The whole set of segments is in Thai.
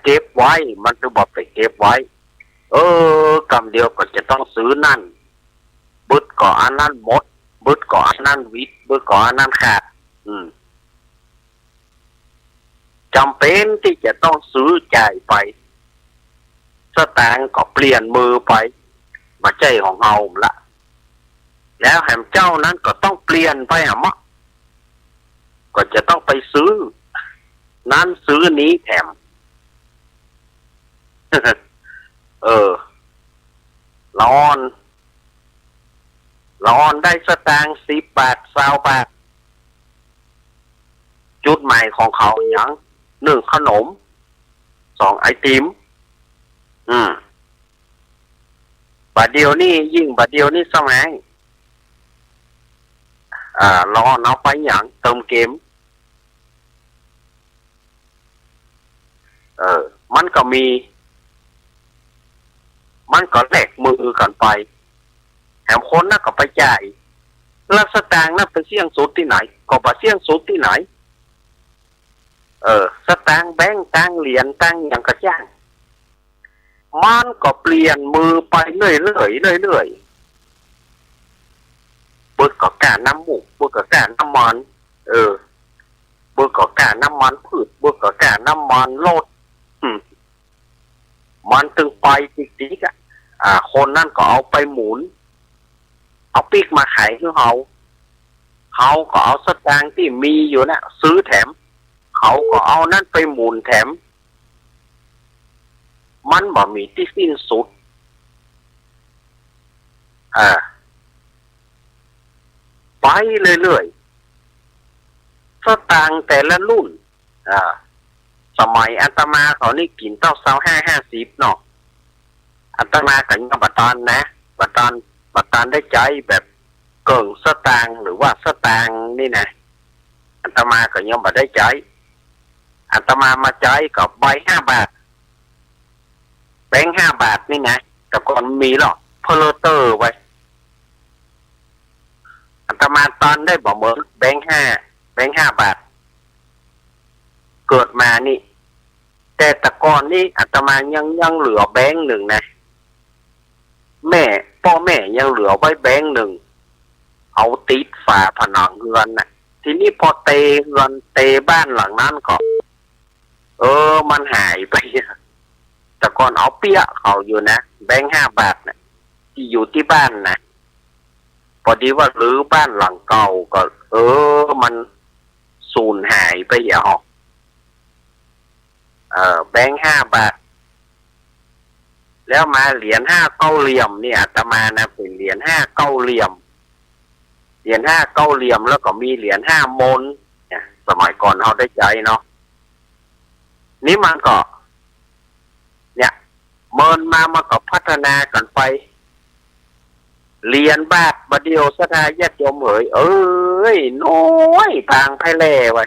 เก็บไว้มันจะบอกไปเก็บไว้กำเดียวก็จะต้องซื้อนั่นบึดก่ออันนั้นหมดบึดก่ออันนั้นวิทย์บึดก่ออันนั้นขาดจำเป็นที่จะต้องซื้อจ่ายไปสตางค์ก็เปลี่ยนมือไปมาใจของเราละแล้วแหมเจ้านั้นก็ต้องเปลี่ยนไปหมะก็จะต้องไปซื้อนั้นซื้อนี้แถม ร้อนได้สตางค์10 บาท20 บาทจุดใหม่ของเขาอย่าง1ขนม2ไอติมบัดเดียวนี่ยิ่งบัดเดียวนี่สมัยรอเอาไปอย่างเติมเกมมันก็แลกมือกันไปแถมคนน่ะก็ไปจ่ายแล้วสตางค์น่ะไปเสี่ยงสุดที่ไหนก็ไปเสี่ยงสุดที่ไหนสตางค์แบงค์ตังเหรียญตังอย่างกระจ้างมันก็เปลี่ยนมือไปเรื่อยเบิดก็การน้ำหมูกเบิดก็การน้ำมันเบิดก็การน้ำมันพืชเบิดก็การน้ำมันรถมันตึงไปติ๊กๆคนนั่นก็เอาไปหมุนเอาปีกมาขายให้เขาก็เอาสตางค์ที่มีอยู่นะซื้อแถมเขาก็เอานั่นไปหมุนแถมมันบ่มีที่สิ้นสุดไปเรื่อยๆสตางค์แต่ละรุ่นสมัยอาตมาเขานี่กินเต้า25-50เนาะอาตมากันกับบัตรนะบัตรได้ใจแบบเกิ่งสตางค์หรือว่าสตางค์นี่นะอาตมาก็ยังบ่ได้ใจอาตมามาใจกับใบ5 บาทแบงค์5 บาทนี่นะแต่ก่อนมีหรอกเพลเตอร์ไว้อาตมาตอนได้บอกเหมือนแบงค์5 บาทเกิดมานี่แต่แต่ก่อนนี่อาตมายังเหลือแบงค์1นะพ่อแม่ยังเหลือไว้แบงค์1เอาติดฝาผนังเรือนนะทีนี้พอเตเรือนเตบ้านหลังนั้นก็มันหายไปแต่ก่อนเอาเปี้ยเขาอยู่นะแบงค์5 บาทนะที่อยู่ที่บ้านนะพอดีว่ารื้อบ้านหลังเก่าก็มันสูญหายไปอย่างแบงค์5 บาทแล้วมาเหรียญ5 เก้าเหลี่ยมเนี่ยอาตมานะเป็นเหรียญ5 เก้าเหลี่ยมเหรียญ5 เก้าเหลี่ยมแล้วก็มีเหรียญ5 มนเนี่ยสมัยก่อนเขาได้ใจเนาะนี่มันก็เนี่ยเมินมาก็พัฒนากันไปเหรียญบาทบเดียวสถาญาติโยมน้อยทางไพแล่ไว้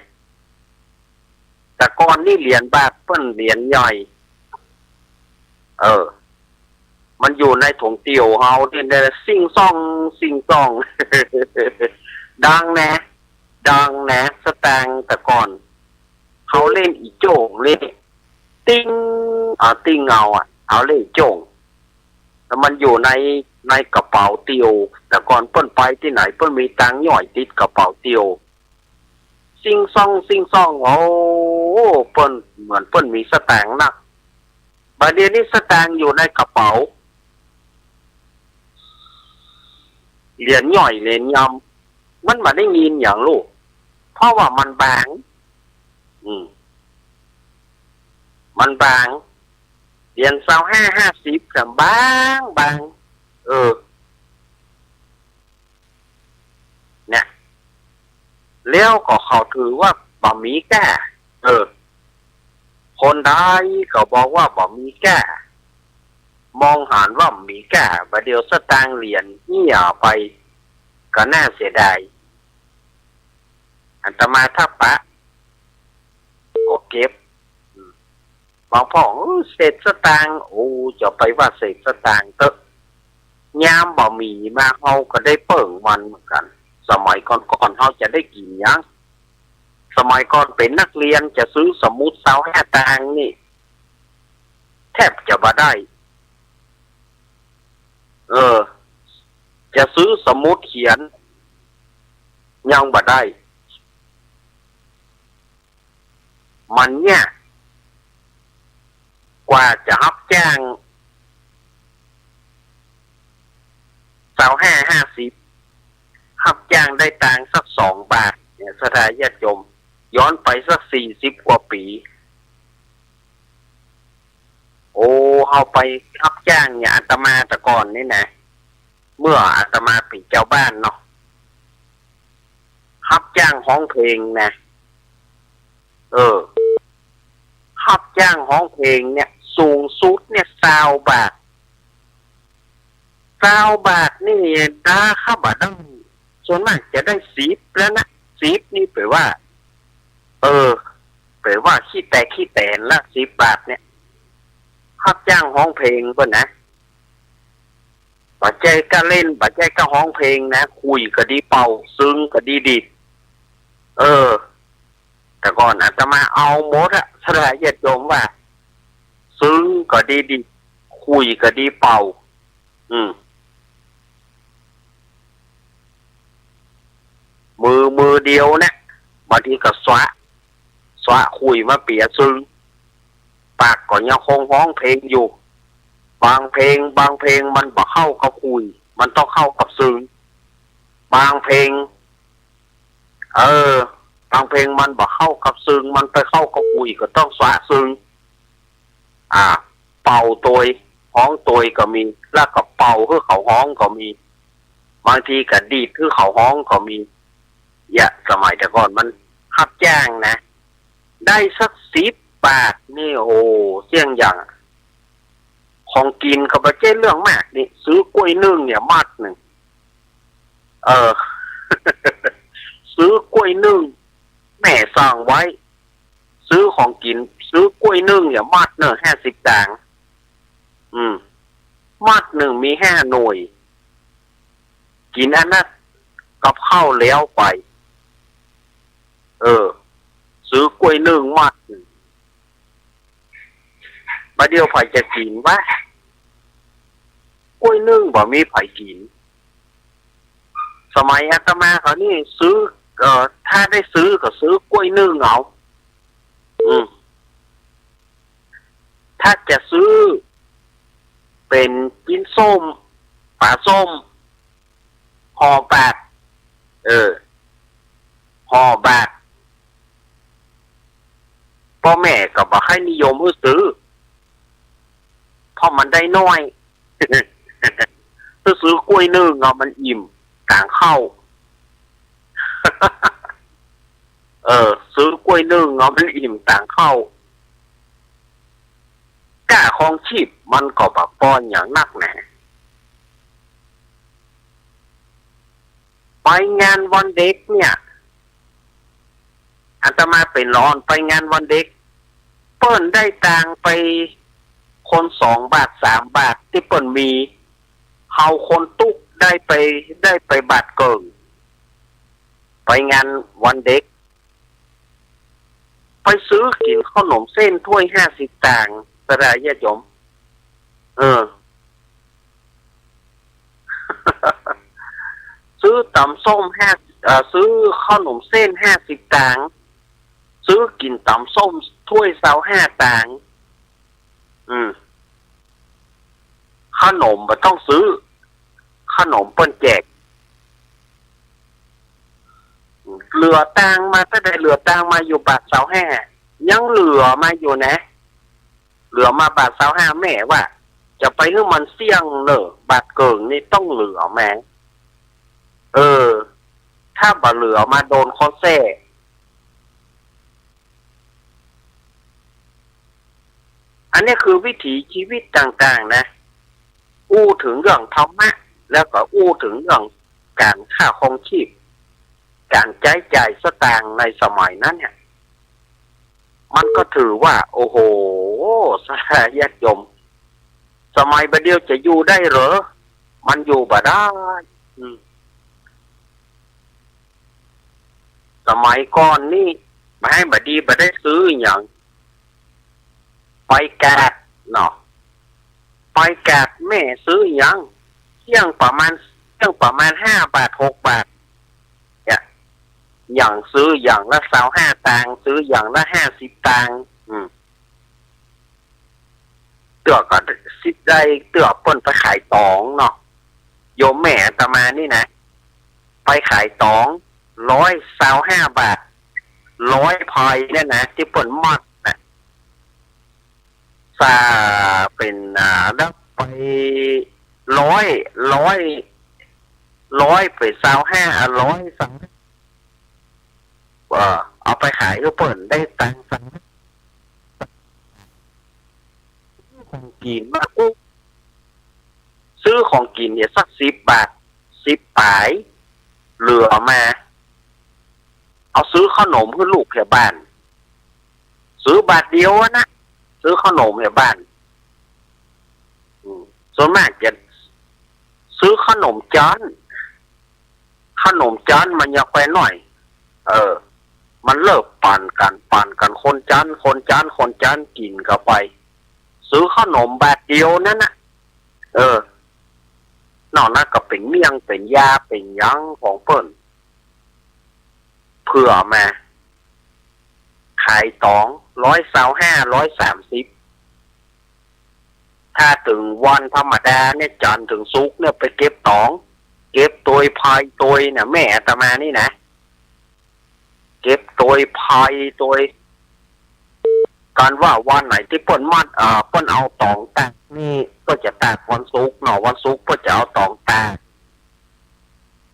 แต่ก่อนนี่เหรียญบาทเพิ่นเหรียญใหญ่มันอยู่ในถุงเตี๋ยวเฮาเนี่ยซิ่งซ่อง ดังนะสตางค์แต่ก่อนเขาเล่นอีโจ่งเล่นติ้งเงาเอาเล่นโจ่งแล้วมันอยู่ในกระเป๋าเตียวแต่ก่อนเปิ้นไปที่ไหนเปิ้นมีตังค์ย่อยติดกระเป๋าเตียวซิ่งซ่องเปิ้นเหมือนเปิ้นมีสตางค์นักบัดเดี๋ยวนี้สตางค์อยู่ในกระเป๋าเหรียญย่อยเหรียญยำมันมาได้ยินอย่างลูกเพราะว่ามันบางมันบางเหรียญ25-50กับบางเนี่ยแล้วก็เขาถือว่าบ่มีแก่คนไทยก็บอกว่าบ่มีแก่มองหันว่ามีแก่ประเดี๋ยวสตางค์เหรียญนี่ไปก็น่าเสียดายอาตมาถ้าปะก็เก็บบางพ่อเศษสตางค์จะไปว่าเศษสตางค์เตอะยามบ่มีมาเขาก็ได้เปิ่งวันเหมือนกันสมัยก่อนเขาจะได้กินยังสมัยก่อนเป็นนักเรียนจะซื้อสมุด25 ตังค์นี่ แทบจะบ่ได้จะซื้อสมุดเขียนยังบ่ได้มันเนี่ยกว่าจะรับแจ้ง25-50รับจ้างได้ตังค์สัก2 บาทเนี่ยสถานญาติโยมย้อนไปสัก40 กว่าปีโอ้เอาไปรับจ้างเนี่ยอาตมาแต่ก่อนนี่นะเมื่ออาตมาเป็นเจ้าบ้านเนาะรับจ้างร้องเพลงนะรับจ้างร้องเพลงเนี่ยสูงสุดเนี่ย20 บาท20 บาทนี่ถ้าข้าบาทต้องส่วนมากจะได้10แล้วนะ10นี่แปลว่าแปลว่าขี้แตนละ10 บาทเนี่ยรับจ้างร้องเพลงก็นะปัจจัยก็เล่นปัจจัยก็ร้องเพลงนะคุยก็ดีเป่าซึ้งก็ดีดิแต่ก่อนอาตมาเอาหมดอะสลายญาติโยมว่าซึ้งก็ดีดิคุยก็ดีเป่ามือเดียวนะบางทีก็สวะคุยมาเปียซึ้งปากก็ยังคงร้องเพลงอยู่บางเพลงมันบ่เข้ากับคุยมันต้องเข้ากับซึ้งบางเพลงบางเพลงมันบ่เข้ากับซึ้งมันไปเข้ากับคุยก็ต้องสวะซึ้งเป่าตัวฮ้องตัวก็มีแล้วก็เป่าคือเขาฮ้องก็มีบางทีก็ดีดคือเขาฮ้องก็มีสมัยแต่ก่อนมันรับจ้างนะได้สัก10 บาทนี่โอ้เสี่ยงอย่างของกินก็บ่ใช่เรื่องมากนี่ซื้อกล้วยนึ่งเนี่ยมัดหนึ่งซื้อกล้วยนึ่งแม่สั่งไว้ซื้อของกินซื้อกล้วยนึ่งเนี่ยมัดเนอะ50 ตังค์มัดหนึ่งมี5 หน่วยกินอันนั้นกับข้าวแล้วไปซื้อกล้วยนึ่งมัดมาเดียวไผจะกินวะกล้วยนึ่งบ่มีไผกินสมัยอาตมาเขานี่ซื้อถ้าได้ซื้อก็ซื้อกล้วยนึ่งเอาถ้าจะซื้อเป็นกินส้มปลาส้มห่อบาทห่อบาทพ่อแม่ก็บ่ให้นิยมซื้อเพราะมันได้น้อยซื้อกล้วยนึ่งมันอิ่มกลางเข้าซื้อกล้วยนึ่งมันอิ่มต่างเข้ากล้าของชีพมันก็แบบป้อนอย่างนักแหน่ไปงานวันเด็กเนี่ยอาตมาเป็นร้อนไปงานวันเด็กเปิ้นได้ตังไปคน2 บาท3 บาทที่เปิ้นมีเฮาคนตุ๊กได้ไปบาทเกินไปงานวันเด็กไปซื้อกินขนมเส้นถ้วย50 ตังค์สระญาติโยมซื้อตำส้มซื้อขนมเส้น50 ตังค์ซื้อกินตำส้มถ้วย25 ตังค์ขนมบ่ต้องซื้อขนมเปิ้นแจกเหลือตังมาถ้าได้เหลือตังมาอยู่บาท25ยังเหลือมาอยู่นะเหลือมาบาท25แม่ว่าจะไปให้มันเสี่ยงเนอะบาทเกิงนี่ต้องเหลือแม่ถ้าบ่เหลือมาโดนเขาแซ่อันนี้คือวิถีชีวิตต่างๆนะอู้ถึงเรื่องธรรมะแล้วก็อู้ถึงเรื่องการค่าครองชีพการใช้จ่ายสตางค์ในสมัยนั้นเนี่ยมันก็ถือว่าโอ้โหสาญาติโยมสมัยบัดเดียวจะอยู่ได้เหรอมันอยู่บ่ได้สมัยก่อนนี่ไม่ให้บัดดีบ่ได้ซื้ออย่างไปแกะเนาะ ไปแกะแม่ซื้อยังเที่ยงประมาณ5 บาท 6 บาทอย่างซื้ออย่างละ25 ตังค์ซื้ออย่างละ50 ตังค์เตือก็สิได้เตือเปิ้นไปขายตองเนาะโยมแม่อาตมานี่นะไปขายตอง125 บาท100 พายเนี่ยนะที่เปิ้นมัดนะซาเป็นแล้วไปร้อยไป25 100 สั่งเอาไปขายก็เปิ้นได้ตังค์สั่งของกินมากซื้อของกินเนี่ยสัก10 บาท10 ปลายเหลือมาเอาซื้อขนมให้ลูกแถวบ้านซื้อบาทเดียวนะซื้อขนมแถวบ้านส่วนมากจะซื้อขนมจานมันอยากไปหน่อยมันเลิกปั่นกันคนจานกินเข้าไปซื้อขนมบาทเดียวนั่นนะนอกนั้นก็เป็นเมี่ยงเป็นยาเป็นยังของเปิ้นเผื่อมาขายตอง125 130ถ้าถึงวันธรรมดาเนี่ยจันทร์ถึงศุกร์เนี่ยไปเก็บตองเก็บตัวพายตัวเนี่ยแม่อาตมานี่นะเก็บตัวพายตัวการว่าวันไหนที่เปิ้นมัดเปิ้นเอาตองแตกนี่ก็จะแตกวันศุกร์เนาะวันศุกร์เปิ้นจะเอาตองแตก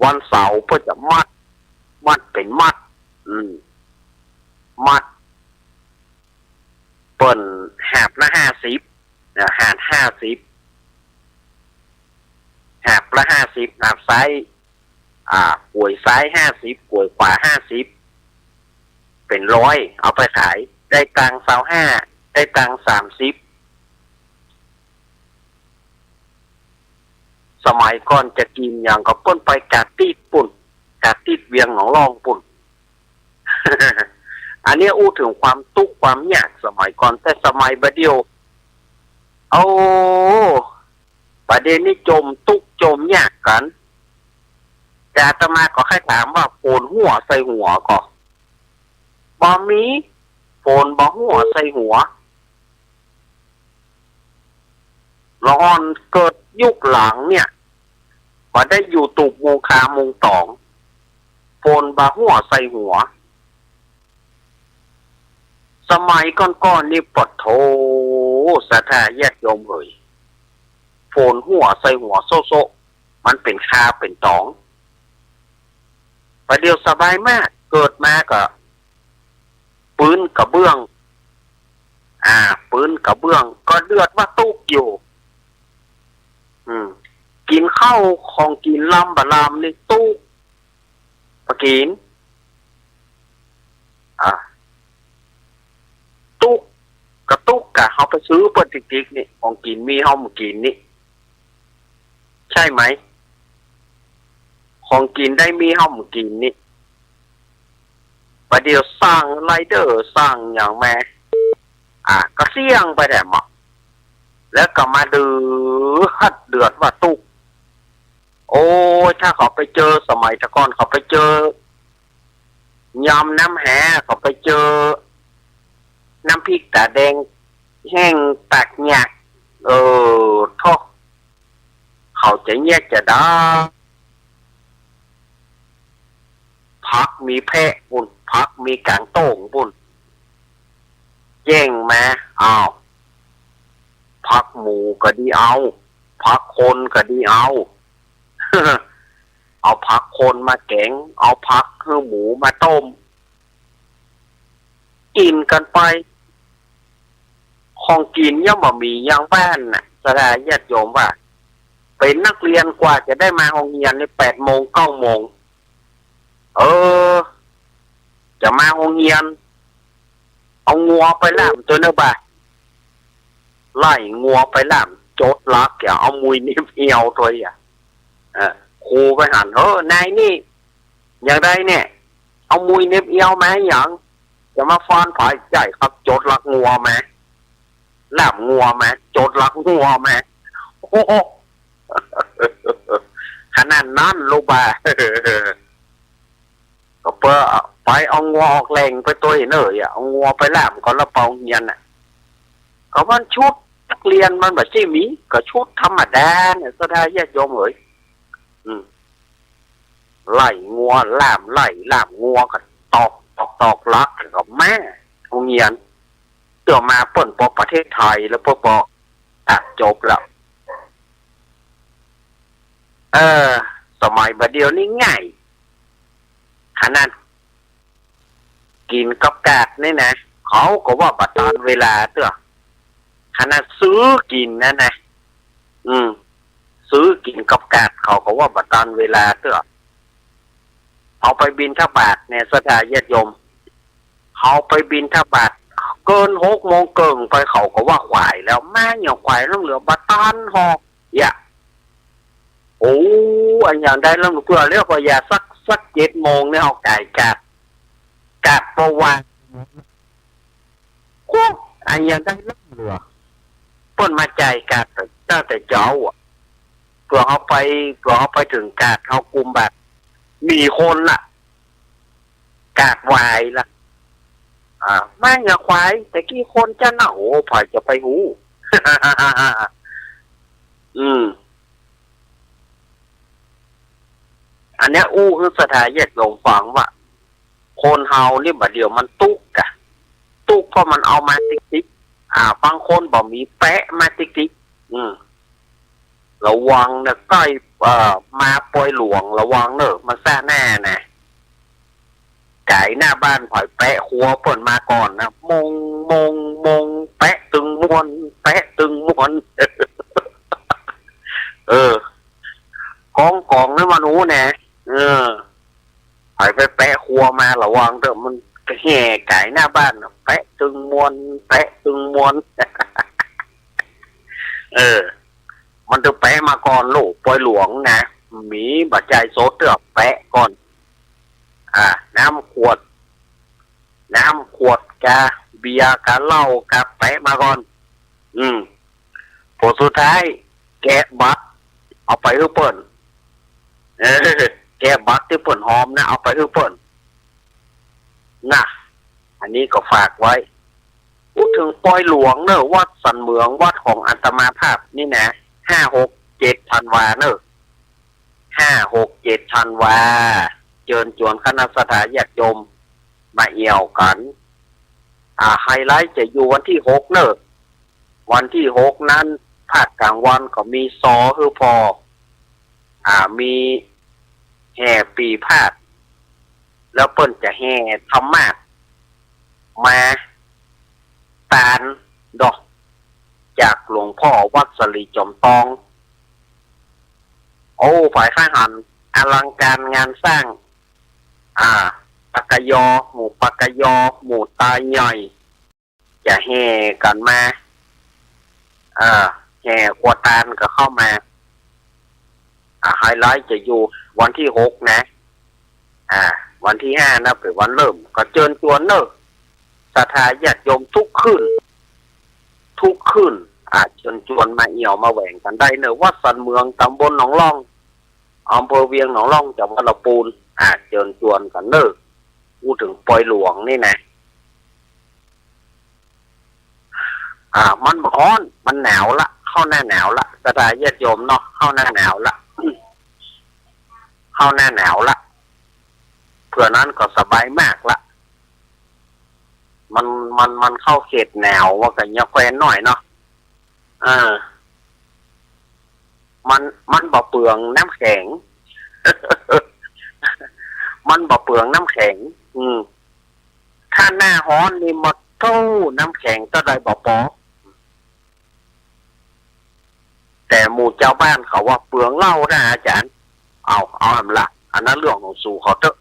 วันเสาร์เปิ้นจะมัดเป็นมัดเปิ้นหาบละ50หาบ50หาบละ50หาบซ้ายป่วยซ้าย50ป่วยขวา50เป็น100เอาไปขายได้ตังค์25ได้ตังค์30สมัยก่อนจะกินอย่างกับป้นไปกาตีดปุ่นกาตีดเวียงหนองรองปุ่น อันนี้อู้ถึงความทุกข์ความยากสมัยก่อนแต่สมัยบัดเดียวประเด็นนี้จมทุกข์จมยากกันแต่อาตมาก็แค่ถามว่าโผนหัวใส่หัวก็บ่มีโผนบ่หัวใส่หัวร้อนเกิดยุคหลังเนี่ยก็ได้อยู่ตูบมูคามุงตองโผนบ่หัวใส่หัวสมัยก่อนๆนี่ปดโถสถาญาติโยมเอ่ยโผนหัวใส่หัวโซมันเป็นคาเป็นตองประเดี๋ยวสบายมากเกิดมาก็ปืนกระเบื้องปืนกระเบื้องก็เดือดว่าตุกอยู่กินข้าวของกินลำบะลำนี่ตุกปะกินตุกกระตุกกะเขาไปซื้อเปิดติ๊กๆนี่ของกินมีเฮามากินนี่ใช่ไหมของกินได้มีเฮามากินนี่ประเดี๋ยวสร้างไรเดอร์สร้างอย่างแม่ก็เสี่ยงไปแต่หมดแล้วก็มาดื้อฮัดเดือดว่าตุกโอ้ถ้าเขาไปเจอสมัยตะก่อนเขาไปเจอยำน้ำแหเขาไปเจอน้ำพริกตาแดงแห้งตักหยักท่อเขาจะแยกจะได้พักมีแพะปุ่นพักมีกางโต้งปุ่นแย่งมาพักหมูก็ดีเอาพักคนก็ดีเอา เอาพักคนมาแกงเอาพักคือหมูมาต้มกินกันไปของกินย่อมบ่มีอย่างบ้านน่ะสลายญาติโยมว่าเป็นนักเรียนกว่าจะได้มาโรงเรียนใน8 โมง 9 โมงจะมาโรงเรียนเอางัวไปล่ามตัวเนื้อบ่าไล่งัวไปล่ามโจดลักอย่าเอามุยนิ่มเอวตัวครูไปหันนายนี่อย่างไรเนี่ยเอามุยนิ่มเอวมาอย่างจะมาฟ้อนฝ่ายใหญ่ครับโจดลักงัวมาล่ามงัวมาโจดลักงัวมา ขนาดนั้นลูกบาก็เพื่อไปเอางัวออกแรงไปตัวเนยเอางัวไปล่ามก็ละเปาเงียนอ่ะก็มันชุดนักเรียนมันแบบซี่มีก็ชุดธรรมดาเนี่ยก็ได้ญาติโยมเอ๋ยไล่งัวล่ามงัวกันตอกลักกับแม่โรงเรียนเตื่อมาเปิ่นปอประเทศไทยแล้วปอจบแล้วสมัยบัดเดียวนี้ง่ายขนาดกินกับกาดนี่นะเขาก็ว่าบัดตอนเวลาเตื่อขนาดซื้อกินนั่นนะซื้อกินกับกาดเขาก็ว่าบัดตอนเวลาเตื่อเอาไปบินทบาทเนี่ยสถาญาติโยมเขาไปบินทบาทเกิน6 โมงเกินไปเขาก็ว่าขวายแล้วแม่เหนียวขวายแล้วเหลือบัตตันหอกโอ้อันอย่างใดแล้วเพื่อเรียกว่าอย่าสัก7 โมงเนี่ยเอาไก่กาดประวัติอันอย่างใดแล้วเหลือเปิ้นมาใจกาดตั้งแต่เจ้าเพื่อเขาไปถึงกาดเขากุมบัตรมีคนล่ะกาดวายล่ะไม่อย่าควายแต่กี้คนจะหนาวผ่อยจะไปหู อันนี้คือสถาญาติโยมฟังว่าคนเฮานี่บัดเดียวมันตุกเพราะมันเอามาติ๊กบางคนบอกมีแปะมาติ๊กระวังนะใกล้มาปล่อยหลวงระวังเนอะมันซ่าแน่นะไก่หน้าบ้านผ่อยแปะหัวเปิดมาก่อนนะมงแปะตึงมวนกองนี่มันรู้นะผ่อยไปแปะหัวมาระวังเถอะมันแห่ไก่หน้าบ้านแปะตึงมวนมันจะแปะมาก่อนลูกปล่อยหลวงนะมีบัจจัยโซเตอร์แปะก่อนน้ำขวดกาเบียร์กาเหล้ากาแปะมาก่อนผลสุดท้ายแกะบัตรเอาไปให้เปิ่นแกะบัตรที่เปิ่นหอมนะเอาไปให้เปิ่นนะอันนี้ก็ฝากไว้พูดถึงปล่อยหลวงเนอะวัดสันเมืองวัดของอัตมาภาพนี่นะ5-6-7 ธันวาเนอะ5-6-7 ธันวาเชิญชวนคณะสถาญาติโยมมาเอี่ยวกันไฮไลท์จะอยู่วันที่6เนอะวันที่6นั้นภาคกลางวันก็มีซอคือพอมีแห่ปีพาดแล้วเปิ้นจะแห่ธรรมะมาตานดอกจากหลวงพ่อวัดสลีจอมตองฝ่ายข้าหันอลังการงานสร้างปากยอหมู่ตาใหญ่จะแห่กันมาแห่กวาดตานก็เข้ามาไฮไลท์จะอยู่วันที่6นะวันที่5นะเป็นวันเริ่มก็เชิญชวนเนอะศรัทธาญาติโยมทุกคืนเชิญชวนมาเอี่ยวมาแหว่งกันได้เนอะวัดสันเมืองตำบลหนองล่องอำเภอเวียงหนองล่องจังหวัดลำพูนเชิญชวนกันเนอะพูดถึงปล่อยหลวงนี่นะมันร้อนมันหนาวละเข้าหน้าหนาวละศรัทธาญาติโยมเนาะเข้าหน้าหนาวละเพื่อนั้นก็สบายมากละมันเข้าเขตหนาวว่ากันยาแควนหน่อยเนาะมันบ่เปลืองน้ำแข็ง มันบ่เปลืองน้ำแข็งถ้าหน้าร้อนนี่มันเท่าน้ำแข็งก็ได้บ่ปอแต่หมู่เจ้าบ้านเขาว่าเปลืองเหล้านะอาจารย์เอาละอันนั้นเรื่องของสู่เขาเถอะ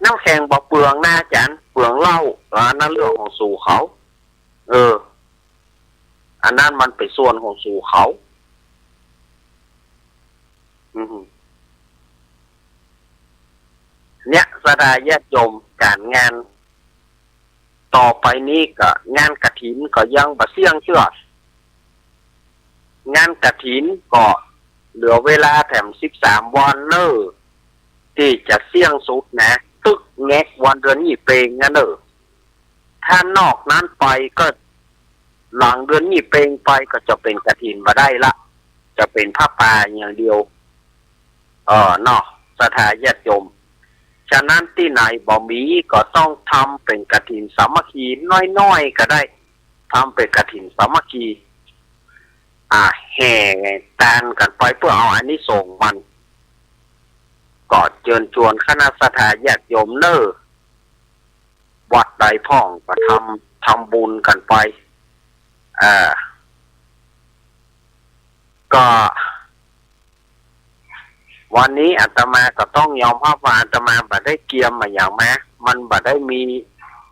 น้ำแข็งบ่เปลืองนะอาจารย์เปลืองเหล้าอันนั้นเรื่องของสู่เขาอันนั้นมันเป็นส่วนของสู่เขาเนี่ยสดาญาติโยมการงานต่อไปนี้ก็งานกฐินก็ยังบ่เสี่ยงเชื่อ งานกฐินก็เหลือเวลาแถม13 วันเนอะที่จะเสี่ยงสุดนะตึกแงกวันเดือนยี่เปงนะเนอะถ้านอกนั้นไปก็หลังเดือนยี่เปงไปก็จะเป็นกฐินมาได้ละจะเป็นผ้าป่าอย่างเดียวเนาะสถาญาติโยมฉะนั้นที่ไหนบ่มีก็ต้องทำเป็นกฐินสามัคคีน้อยๆก็ได้ทำเป็นกฐินสามัคคีแห่ตานกันไปเพื่อเอาอันนี้ส่งมันก็เชิญชวนคณะสถาญาติโยมเนอวัดใดพ่องก็ทำบุญกันไปก็วันนี้อาตมาก็ต้องยอมรับว่าอาตมาบัดได้เกียมมาอย่างแม้มันบัดได้มี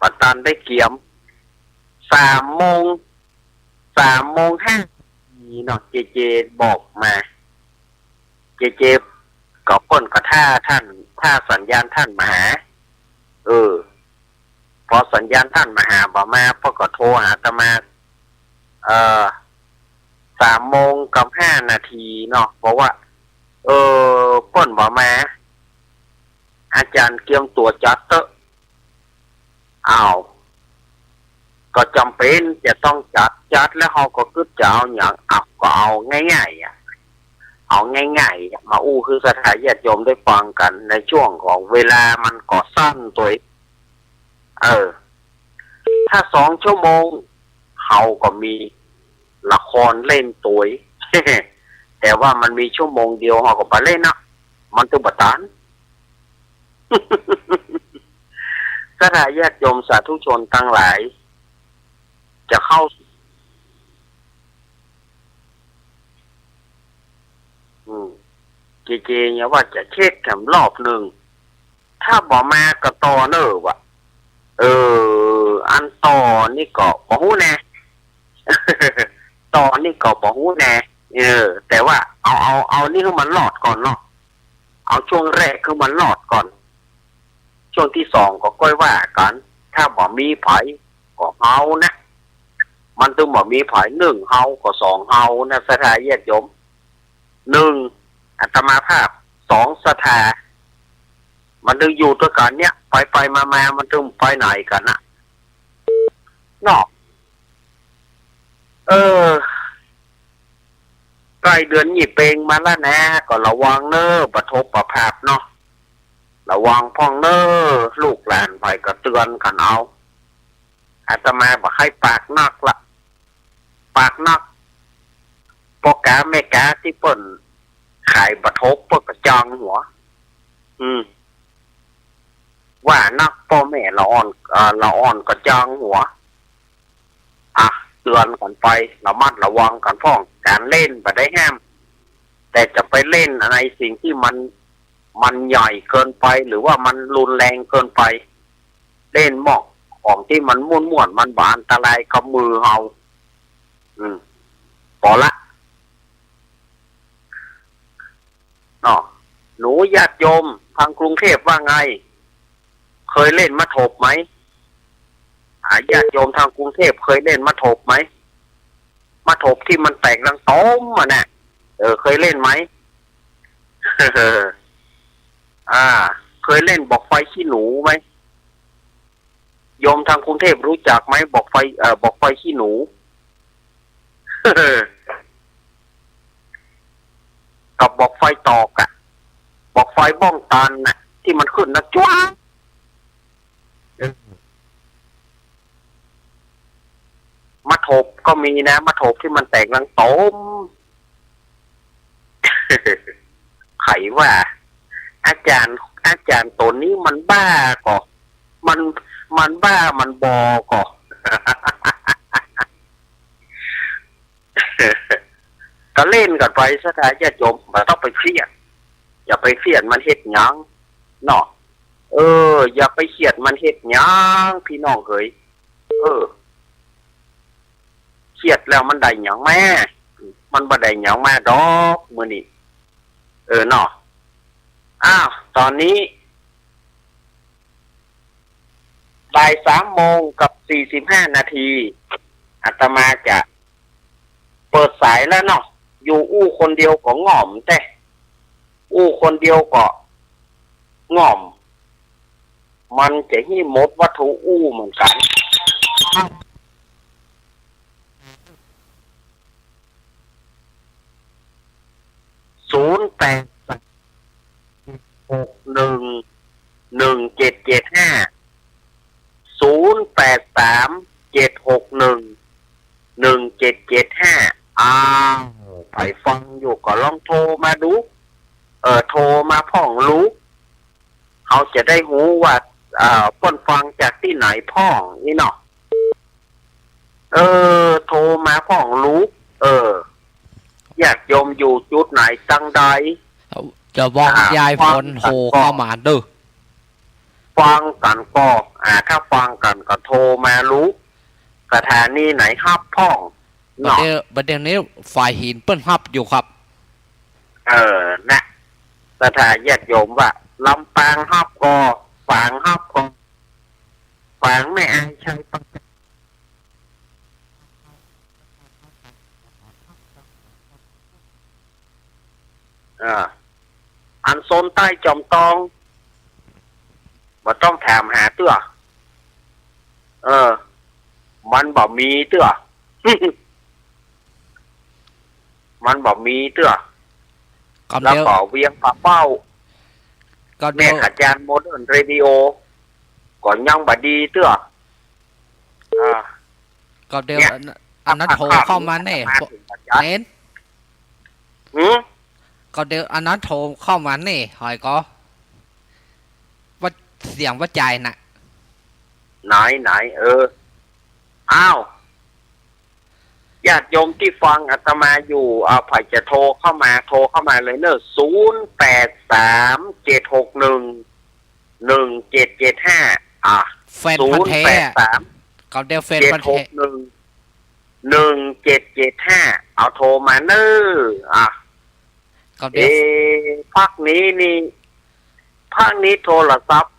ปัตตันได้เกียม3 โมง5นี่เนาะเจบอกมาเจก็เปิ้นก็ถ้าสัญญาณท่านมาหาพอสัญญาณท่านมาหาบ่มาพอก็โทรหาอาตมา3 โมงกับ5 นาทีเนาะเพราะว่าเปิ้นบ่มาอาจารย์เกียมตัวจัดเตอะก็จำเป็นจะต้องจัดแล้วเขาก็คือจะเอาอย่างก็เอาง่ายๆเอาง่ายๆมาอู้คือสถาญาติโยมได้ฟังกันในช่วงของเวลามันก็สั้นตัวถ้า2 ชั่วโมงเขาก็มีละครเล่นตัว แต่ว่ามันมีชั่วโมงเดียวเขาก็ไปเล่นนะมันตุบตัน สถาญาติโยมสาธุชนทั้งหลายจะเข้าเจเนี่ยว่าจะเช็คแถมรอบหนึ่งถ้าบอกมาก็ต่อเนอะวะอันต่อนี่ก็บอกหู้แน่ ต่อนี่ก็บอกหู้แน่แต่ว่าเอานี่คือมันหลอดก่อนเนาะเอาช่วงแรกคือมันหลอดก่อนช่วงที่2ก็ค่อยว่ากันถ้าบอกมีไผก็เอานะมันต้องบอกมีไผ1เฮาก็2เฮานะสถาญาติโยม1อาตมาภาพ2สถามันต้องอยู่ตัวกันเนี้ยไปมามันต้องไปไหนกันนะเนาะใกล้เดือนยี่เปงมาแล้วนะก็ระวังเนอะปะทบประภาพเนาะระวังพ่องเนอะลูกหลานไปก็เตือนกันเอาอาตมาบอกให้ปากนักละปากนักพ่อกาแม่กาที่เปิ่นขายปะทบเปิ่นกระจองหัวว่านักพ่อแม่ละอ่อนกระจองหัวเตือนกันไประมัดระวังกันพ่องการเล่นไปได้ห้ามแต่จะไปเล่นอะไรสิ่งที่มันใหญ่เกินไปหรือว่ามันรุนแรงเกินไปเล่นหมอกของที่มันม่วนมันบาอันตรายกับมือเฮาพอละหนูญาติโยมทางกรุงเทพว่าไงเคยเล่นมาถบไหมญาติโยมทางกรุงเทพเคยเล่นมาถบไหมมาถบที่มันแตกดังต้มน่ะเคยเล่นไหม เคยเล่นบอกไฟขี้หนูไหมโยมทางกรุงเทพรู้จักไหมบอกไฟขี้หนู กับบอกไฟตอกบอกไฟบ้องตันน่ะที่มันขึ้นนะจ้วงมาถบก็มีนะมาถบที่มันแตกรังต้ม ไขว่าอาจารย์ตัวนี้มันบ้าก่อมันบ้ามันบอก่อ ก็เล่นกันไปสถาญาติโยมไม่ต้องไปเครียดอย่าไปเครียดมันเฮ็ดหยังเนาะอย่าไปเครียดมันเฮ็ดหยังพี่น้องเอ๋ยเครียดแล้วมันได้หยังแม่มันบ่ได้หยังแม่ดอกมื้อนี้เนาะตอนนี้บ่าย3 โมงกับ45 นาทีอาตมาจะเปิดสายแล้วเนาะ อยู่อู้คนเดียวก็ง่อมแต่อู้คนเดียวก็ง่อมมันจะหิ้มดวัตถุอู้เหมือนกัน086117750837611775อ้าวไปฟังอยู่ก็ลองโทรมาดูโทรมาพ่องรู้เขาจะได้รู้ว่าป้นฟังจากที่ไหนพ่องนี่เนาะโทรมาพ่องรู้อยากโยมอยู่จุดไหนจังใดจะบอกยายพลโทรเข้ามาดูฟังกันก็ถ้าฟังกันก็โทรมารู้สถานีไหนครับพ่องเนาะประเด็นนี้ฝ่ายหินเปิ้นฮับอยู่ครับนะสถานญาติโยมว่าลำปางฮับก็ฝางฮับก็ฝางไม่อายใช้ปังอันโซนใต้จอมตองบ่ต้องถามหาเตื้อมันบ่มีเตื้อ มันบ่มีเตื้อแล้วก็เวียงปะเป้าแม่ขจารโมเดิร์นเรดิโอก็ยังบ่ดีเตื้อก็เดี๋ยวอันนั้นโทรเข้ามาแน่เน้นก็เดี๋ยวอันนั้นโทรเข้ามาแน่หอยก็ว่าเสียงว่าใจน่ะไหนอ้าวญาติโยมที่ฟังอาตมาอยู่ไผ่จะโทรเข้ามาเลยเนอะ0837611775แฟนพันธุ์แท้ก็เดี๋ยวแฟนพันธุ์แท้1775เอาโทรมาเนอะภาคนี้โทรศัพท์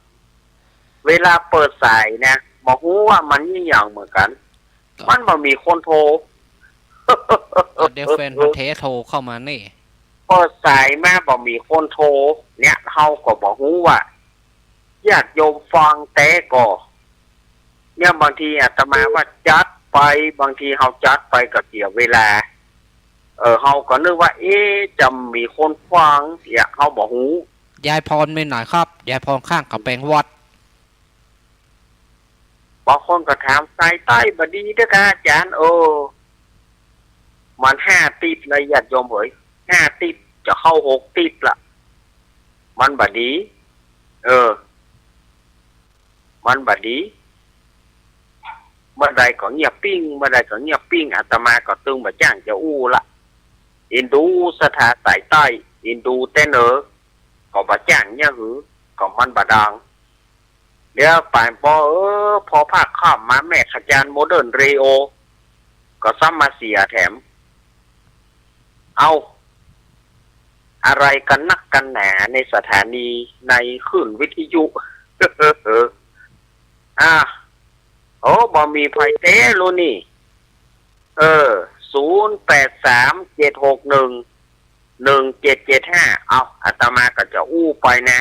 เวลาเปิดสายนะบอกว่ามันนี่อย่างเหมือนกันมันบ่มีคนโทรเดี๋ยวแฟนพันธุ์แท้โทรเข้ามานี่เปิดสายมาบ่มีคนโทรเนี่ยเฮาก็บอกว่าญาติโยมฟังแต่ก็เนี่ยบางทีอาตมาว่าจัดไปบางทีเฮาจัดไปก็เสียเวลาเฮาก็นึกว่าจะมีคนฟังเนี่ยเฮาบ่ฮู้ยายพรไม่หน่อยครับยายพรข้างกับแปลงวัดบางคนก็ถามสายใต้บ่ดีเด้อค่ะอาจารย์มัน5ติดเลยญาติโยมเอ้ย5ติดจะเข้า6ติดละมันบ่ดีมันบ่ดีเมื่อใดก็เงียบปิ้งอาตมาก็ตึงบ่จ้างจะอู้ละอินดูสถาสายใต้อินดูแต่เหนือก็บ่จ้างเนี่ยหือก็มันบ่ดังเดี๋ยวป่านพอภาคข้ามมาแม่ขจารโมเดิร์นเรโอก็ซ้ำมาเสียแถมเอาอะไรกันนักกันหนาในสถานีในคลื่นวิทยุบ่มีไฟเต้รู้นี่0837611775เอาอาตมาก็จะอู้ไปนะ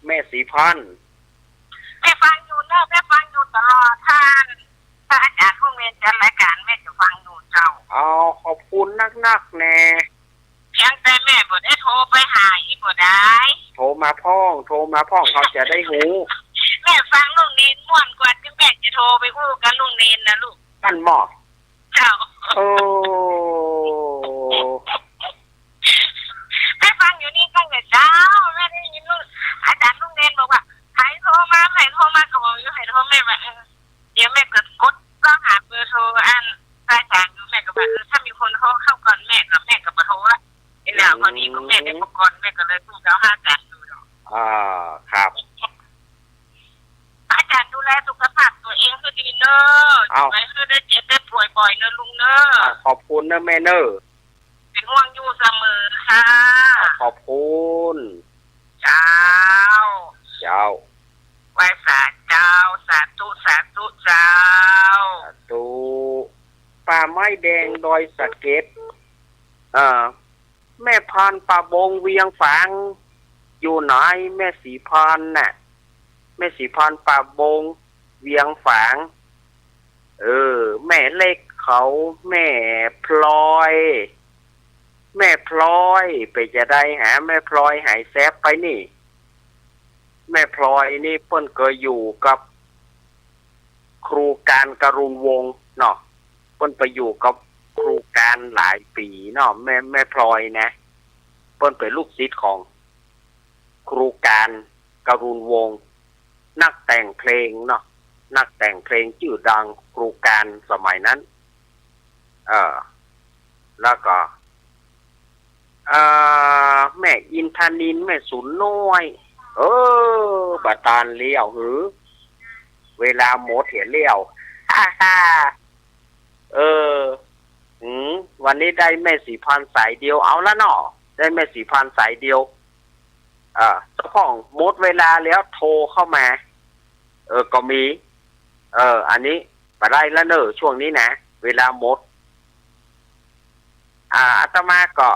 แม่สีพันแม่ฟังอยู่เนอะแม่ฟังอยู่ตลอดถ้าอาจารย์คงเรียนจัดรายการแม่จะฟังอยู่เจ้าขอบคุณนักแน่เพียงแต่แม่บ่ได้โทรไปหาอีบ่ได้โทรมาพ่องเขาจะได้หูแม่ฟังลุงเนนม่วนกว่าที่แม่จะโทรไปอู้กับลุงเนนนะลูกกันหมอเจ้าแม่ฟังอยู่นี่ตั้งแต่เช้าแม่ได้ยินอาจารย์ลุงเนนบอกว่าใครโทรมาก็บอกอยู่ให้โทรแม่ว่าเดี๋ยวแม่ก็กดต้องหาเบอร์โทรอันอาจารย์แม่ก็ว่าถ้ามีคนโทรเข้าก่อนแม่ก็มาโทรละไอ้หน้าพอดีก็แม่ได้ประกอบแม่ก็เลยพูดแล้ว5การดูดอกครับอาจารย์ดูแลสุขภาพตัวเองคือดีเนอะไม่คือได้เจ็บได้ป่วยบ่อยเนอะลุงเนอะขอบคุณนะแม่เนอะเป็นห่วงอยู่เสมอค่ะ ขอบคุณ เจ้า เจ้า ไหว้ศาลเจ้าสาธุสาธุเจ้า ตูป่าไม้แดงดอยสะเก็ดแม่พานป่าบงเวียงฝางอยู่ไหนแม่สีพานน่ะแม่สีพานป่าบงเวียงฝางแม่เล็กเขาแม่พลอย แม่พลอยไปจะได้หาแม่พลอยหายแซบไปนี่แม่พลอยนี่เพิ่นเคยอยู่กับครูการกรุณวงศ์เนาะเพิ่นไปอยู่กับครูการหลายปีเนาะแม่พลอยนะเพิ่นเป็นลูกศิษย์ของครูการกรุณวงศ์นักแต่งเพลงเนาะนักแต่งเพลงชื่อดังครูการสมัยนั้นแล้วก็แม่อินทนินแม่สุนน้อยบาตานเลี้ยวหือเวลาหมดเห็นเลี้ยววันนี้ได้แม่สีพันสายเดียวเอาละเนาะได้แม่สีพันสายเดียวเจ้าของหมดเวลาแล้วโทรเข้ามาก็มีอันนี้ไปได้แล้วเนอะช่วงนี้นะเวลาหมดอาตมาก็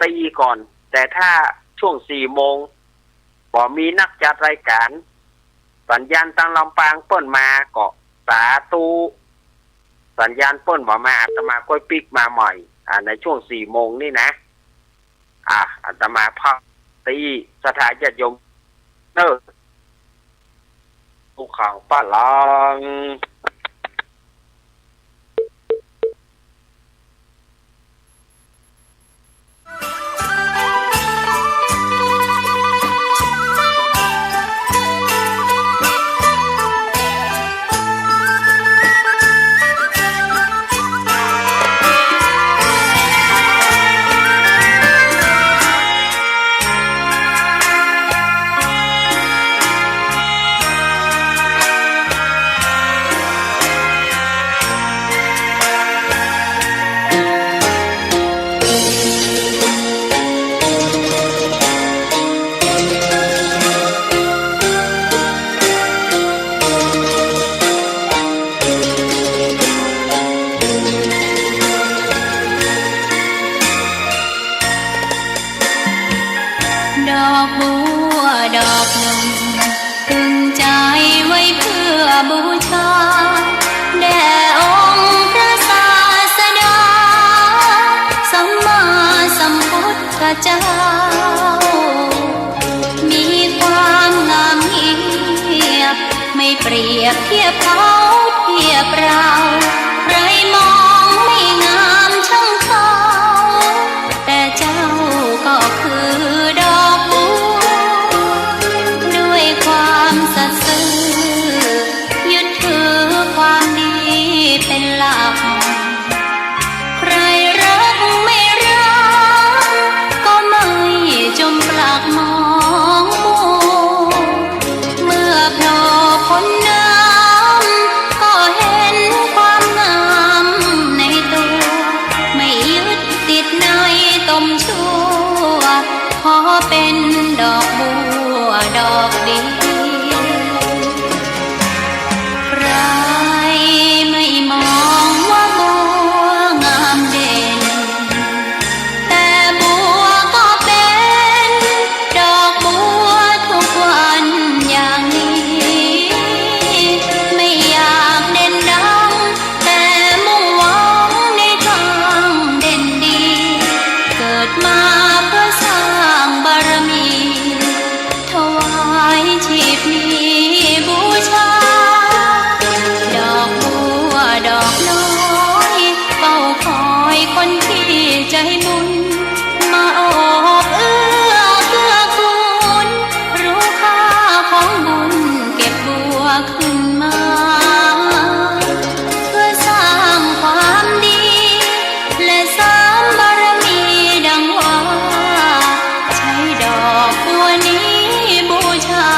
ตีก่อนแต่ถ้าช่วง4 โมงบ่มีนักจัดรายการสัญญาณตังลำปางเปิ้นมาก็สาธุสัญญาณเปิ้นบ่มาอาตมาก็ปิกมาใหม่ในช่วง4 โมงนี่นะอาตมาพักตีสถานญาติโยมเนอะภูเขาป้าลังดอกบัวดอกหนึ่งตึงใจไว้เพื่อบูชาแด่องค์พระศาสดาสัมมาสัมพุทธเจ้ามีความงามเงียบไม่เปรียบเทียบเขาเทียบเราใครมองไม่งามช่างเขาแต่เจ้าก็คือดอกบัวด้วยความสัตย์ซื่อยึดถือความดีเป็นหลักใครรักไม่รักก็ไม่จมปลักมองมัวเมื่อโผล่พ้นน้ำก็เห็นความงามในตัวไม่ยึดติดในตมชั่วขอเป็นดอกบัวดอกเดียวใครไม่มองว่าบัวงามเด่นแต่บัวก็เป็นดอกบัวทุกวันอย่างนี้ไม่อยากเด่นดังแต่มุ่งหวังในทางเด่นดีเกิดมาเพื่อสร้างบารมีถวายชีพนี้บูชาดอกบัวดอกน้อยเฝ้าคอยคนที่ใจบุญมาโอบเอื้อเกื้อกูลรู้ค่าของบุญเก็บบัวขึ้นมาเพื่อสร้างความดีและสร้างบารมีดังว่าใช้ดอกบัวนี้บูชา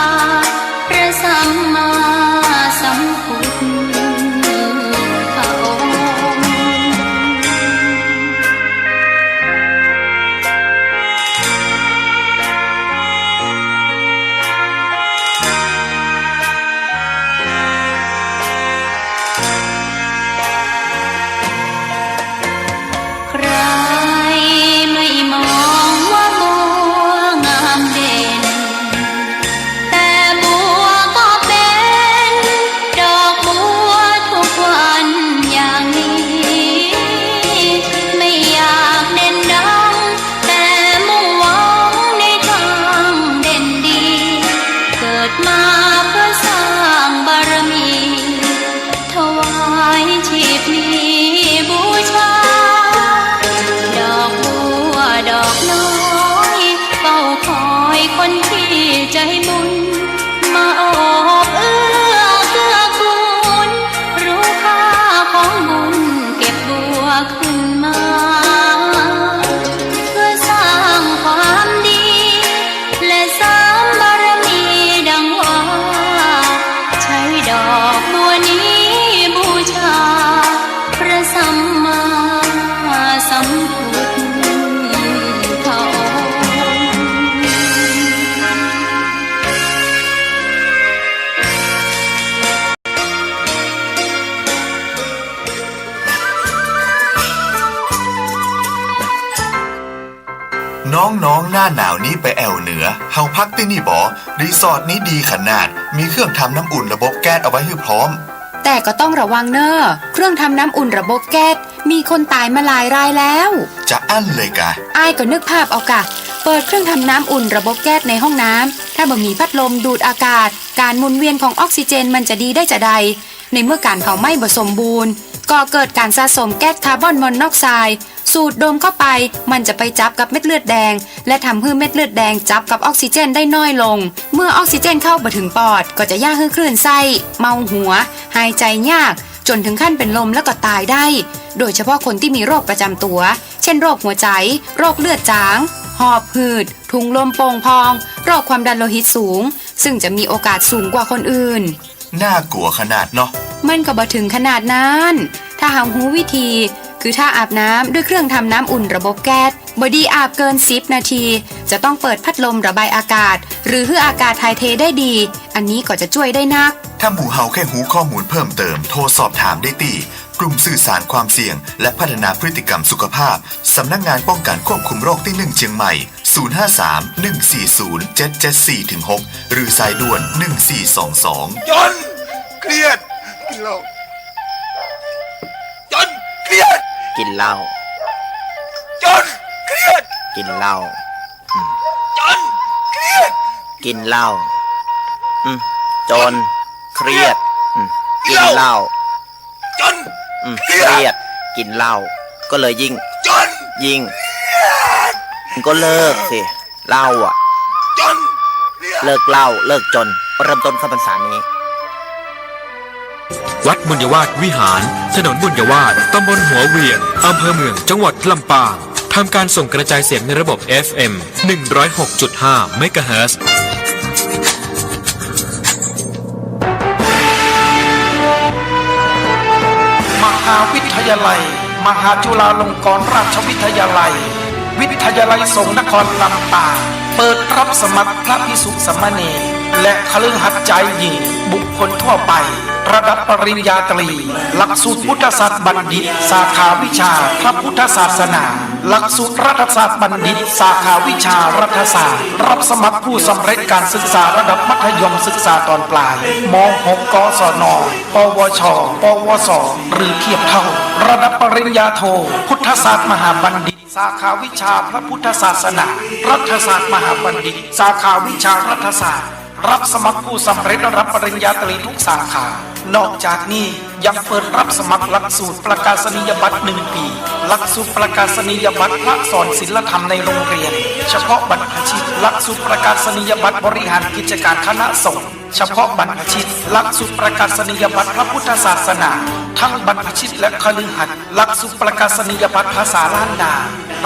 พระสัมมาสัมพุทธองค์ ใครไม่มองว่าบัวงามเด่นแต่บัวก็เป็นดอกบัวทุกวันอย่างนี้ไม่อยากเด่นดังแต่มุ่งหวังในทางเด่นดีเกิดมาเพื่อสร้างบารมีถวายชีพนี้บูชาดอกบัวดอกน้อยเฝ้าคอยคนที่ใจบุญมาโอบเอื้อเกื้อกูลรู้ค่าของบุญเก็บบัวขึ้นมาเพื่อสร้างความดีและสร้างบารมีดังว่าใช้ดอกบัวนี้บูชาพระสัมมาสัมพุทธองค์ น้องๆหน้าหนาวนี้ไปแอวเหนือเฮาพักที่นี่บ่รีสอร์ทนี้ดีขนาดมีเครื่องทำน้ำอุ่นระบบแก๊สเอาไว้ให้พร้อมแต่ก็ต้องระวังเนอะเครื่องทำน้ำอุ่นระบบแก๊สมีคนตายมาหลายรายแล้วจะอั้นเลยกะอ้ายก็นึกภาพเอากะเปิดเครื่องทำน้ำอุ่นระบบแก๊สในห้องน้ำถ้าบ่มีพัดลมดูดอากาศการหมุนเวียนของออกซิเจนมันจะดีได้จะใดในเมื่อการเผาไหม้บ่สมบูรณ์ก็เกิดการสะสมแก๊สคาร์บอนมอนอกไซด์สูดดมเข้าไปมันจะไปจับกับเม็ดเลือดแดงและทำให้เม็ดเลือดแดงจับกับออกซิเจนได้น้อยลงเมื่อออกซิเจนเข้าไปถึงปอดก็จะย่าให้คลื่นไส้เมาหัวหายใจยากจนถึงขั้นเป็นลมแล้วก็ตายได้โดยเฉพาะคนที่มีโรคประจำตัวเช่นโรคหัวใจโรคเลือดจางหอบหืดถุงลมโป่งพองโรคความดันโลหิตสูงซึ่งจะมีโอกาสสูงกว่าคนอื่นน่ากลัวขนาดเนาะมันก็บ่ถึงขนาดนั้นถ้าหาหูวิธีคือถ้าอาบน้ำด้วยเครื่องทำน้ำอุ่นระบบแก๊สบ่ดีอาบเกิน10นาทีจะต้องเปิดพัดลมระบายอากาศหรือให้อากาศถ่ายเทได้ดีอันนี้ก็จะช่วยได้นักถ้าหมู่เฮาแค่หูข้อมูลเพิ่มเติมโทรสอบถามได้ที่กลุ่มสื่อสารความเสี่ยงและพัฒนาพฤติกรรมสุขภาพสำนักงานป้องกันควบคุมโรคที่1เชียงใหม่053-140-774-6หรือสายด่วน1422จนเครียดกินเหล้าจนเครียดกินเหล้าจนเครียดกินเหล้าจนเครียดกินเหล้าจนเครียดกินเหล้าจนเครียดกินเหล้าก็เลยยิ่งก็เลิกสิเหล้าอ่ะจนเลิกเหล้าเลิกจนเริ่มต้นเข้าพรรษานี้วัดบุญยวาสวิหารถนนบุญยวาสตำบลหัวเวียงอำเภอเมืองจังหวัดลำปางทำการส่งกระจายเสียงในระบบ FM 106.5 เมกะเฮิรตซ์มหาวิทยาลัยมหาจุฬาลงกรณราชวิทยาลัยวิทยาลัยสงฆ์นครลำปางเปิดรับสมัครพระภิกษุสามเณรและคฤหัสถ์ชายหญิงบุคคลทั่วไประดับปริญญาตรีหลักสูตรพุทธศาสตร์บัณฑิตสาขาวิชาพระพุทธศาสนาหลักสูตรรัฐศาสตร์บัณฑิตสาขาวิชารัฐศาสตร์รับสมัครผู้สำเร็จการศึกษาระดับมัธยมศึกษาตอนปลายม.6 กศน.ปวช.ปวส.หรือเทียบเท่าระดับปริญญาโทพุทธศาสตร์มหาบัณฑิตสาขาวิชาพระพุทธศาสนารัฐศาสตร์มหาบัณฑิตสาขาวิชารัฐศาสตร์รับสมัครผู้สำเร็จรับปริญญาตรีทุกสาขานอกจากนี้ยังเปิดรับสมัครหลักสูตรประกาศนียบัตร1 ปีหลักสูตรประกาศนียบัตรพระสอนศิลธรรมในโรงเรียนเฉพาะบรรพชิตหลักสูตรประกาศนียบัตรบริหารกิจการคณะสงฆ์เฉพาะบรรพชิตหลักสูตรประกาศนียบัตรพระพุทธศาสนาทั้งบรรพชิตและคฤหัสถ์หลักสูตรประกาศนียบัตรภาษาล้านนา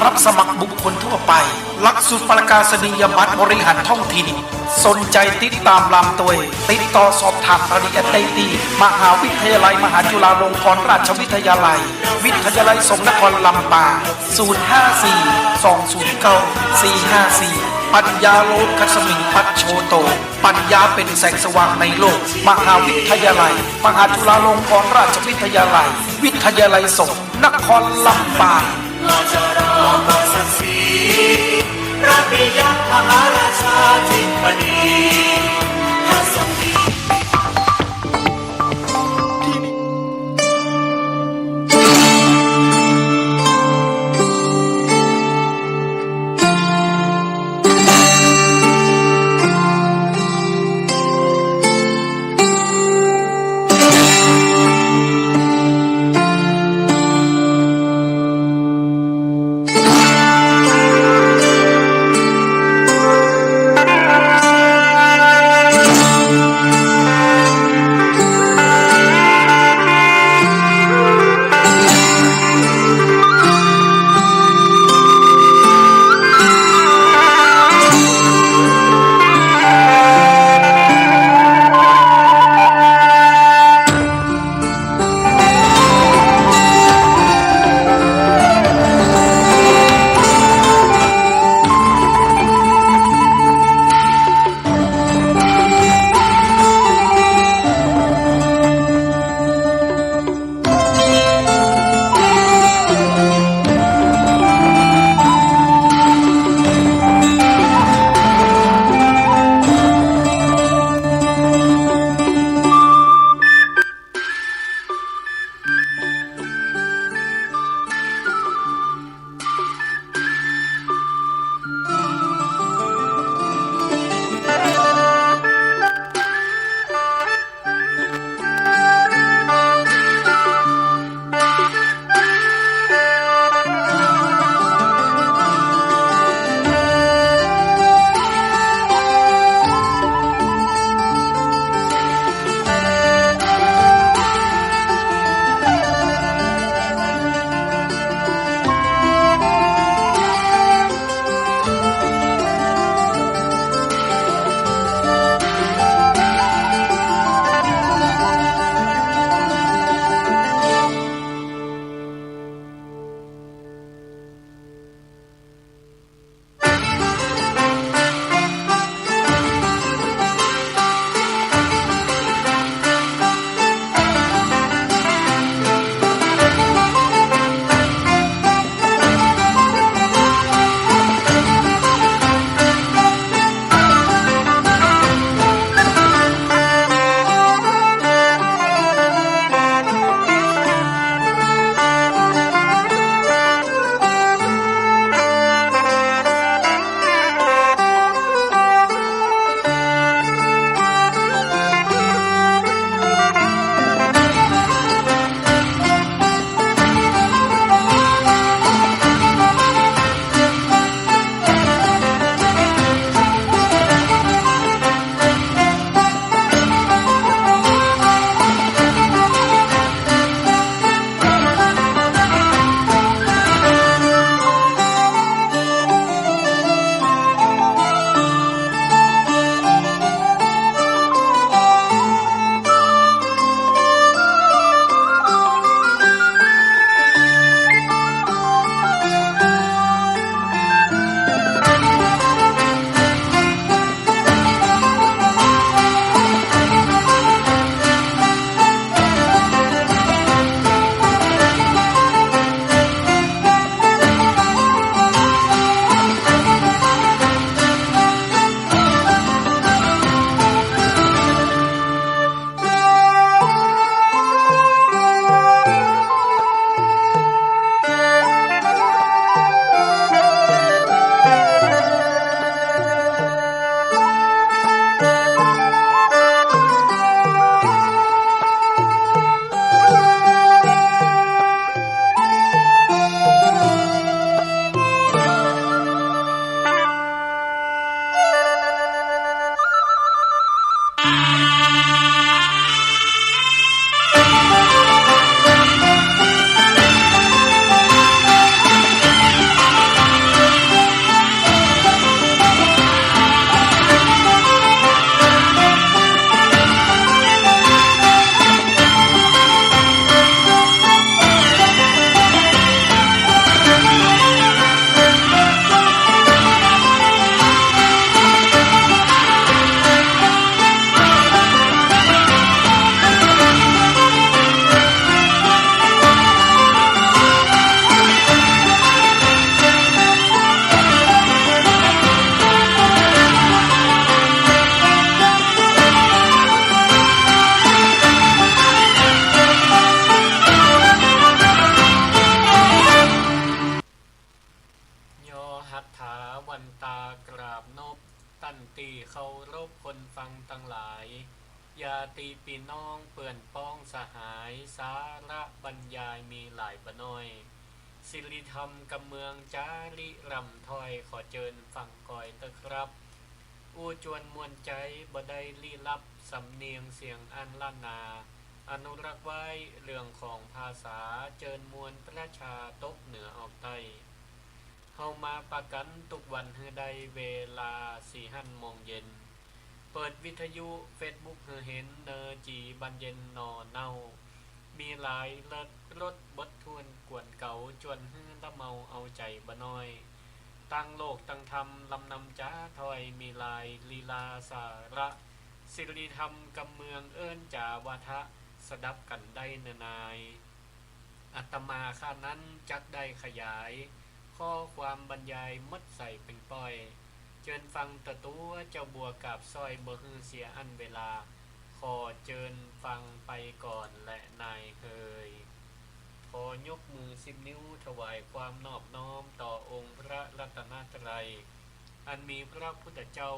รับสมัครบุคคลทั่วไปหลักสูตรประกาศนียบัตรบริหารท้องถิ่นสนใจติดตามลำตัวติดต่อสอบถามรายละเอียดได้ที่มหาวิทยาลัยมหาจุฬาลงกรณราชวิทยาลัยวิทยาลัยสงฆ์นครลำปาง054-209-454ปัญญาโลกสมิงปัจโชโตปัญญาเป็นแสงสว่างในโลกมหาวิทยาลัยมหาจุฬาลงกรณราชวิทยาลัยวิทยาลัยสงฆ์นครลำปาง ราชรอกษัตริย์ศรีพระปิยมหาราชาธิปดีพระทรงดี เ ตีเคารพคนฟังตั้งหลายญาติพี่น้องเปื่อนป้องสหายสาระบรรยายมีหลายบ่น้อยศิริธรรมกำเมืองจาริรำถ้อยขอเจิญฟังก่อยเตอะครับอู้จวนมวลใจบ่ได้ลี้ลับสำเนียงเสียงอันล้านนาอนุรักษ์ไว้เรื่องของภาษาเจิญมวลประชาตกเหนือออกใต้เฮามาประกันทุกวันฮือใดเวลา 4-5 โมงเย็นเปิดวิทยุ Facebook ฮือเห็นเนอจีบันเย็นนอเน่ามีหลายเลิศรถบดทวนกวนเก่าจวนฮือละเมาเอาใจบ่น้อยตั้งโลกตั้งธรรมลำนำจ้าถอยมีลายลีลาสาระศิริธรรมกำเมืองเอิ้นจาวาทะสดับกันได้นายอัตมาข้านั้นจักได้ขยายข้อความบรรยายมดใส่เป็นป้อยเจิญฟังตะตัวเจ้าบัวกาบซอยบ่ฮือเสียอันเวลาขอเจิญฟังไปก่อนและนายเฮยขอยกมือ10 นิ้วถวายความนอบน้อมต่อองค์พระรัตนตรัยอันมีพระพุทธเจ้า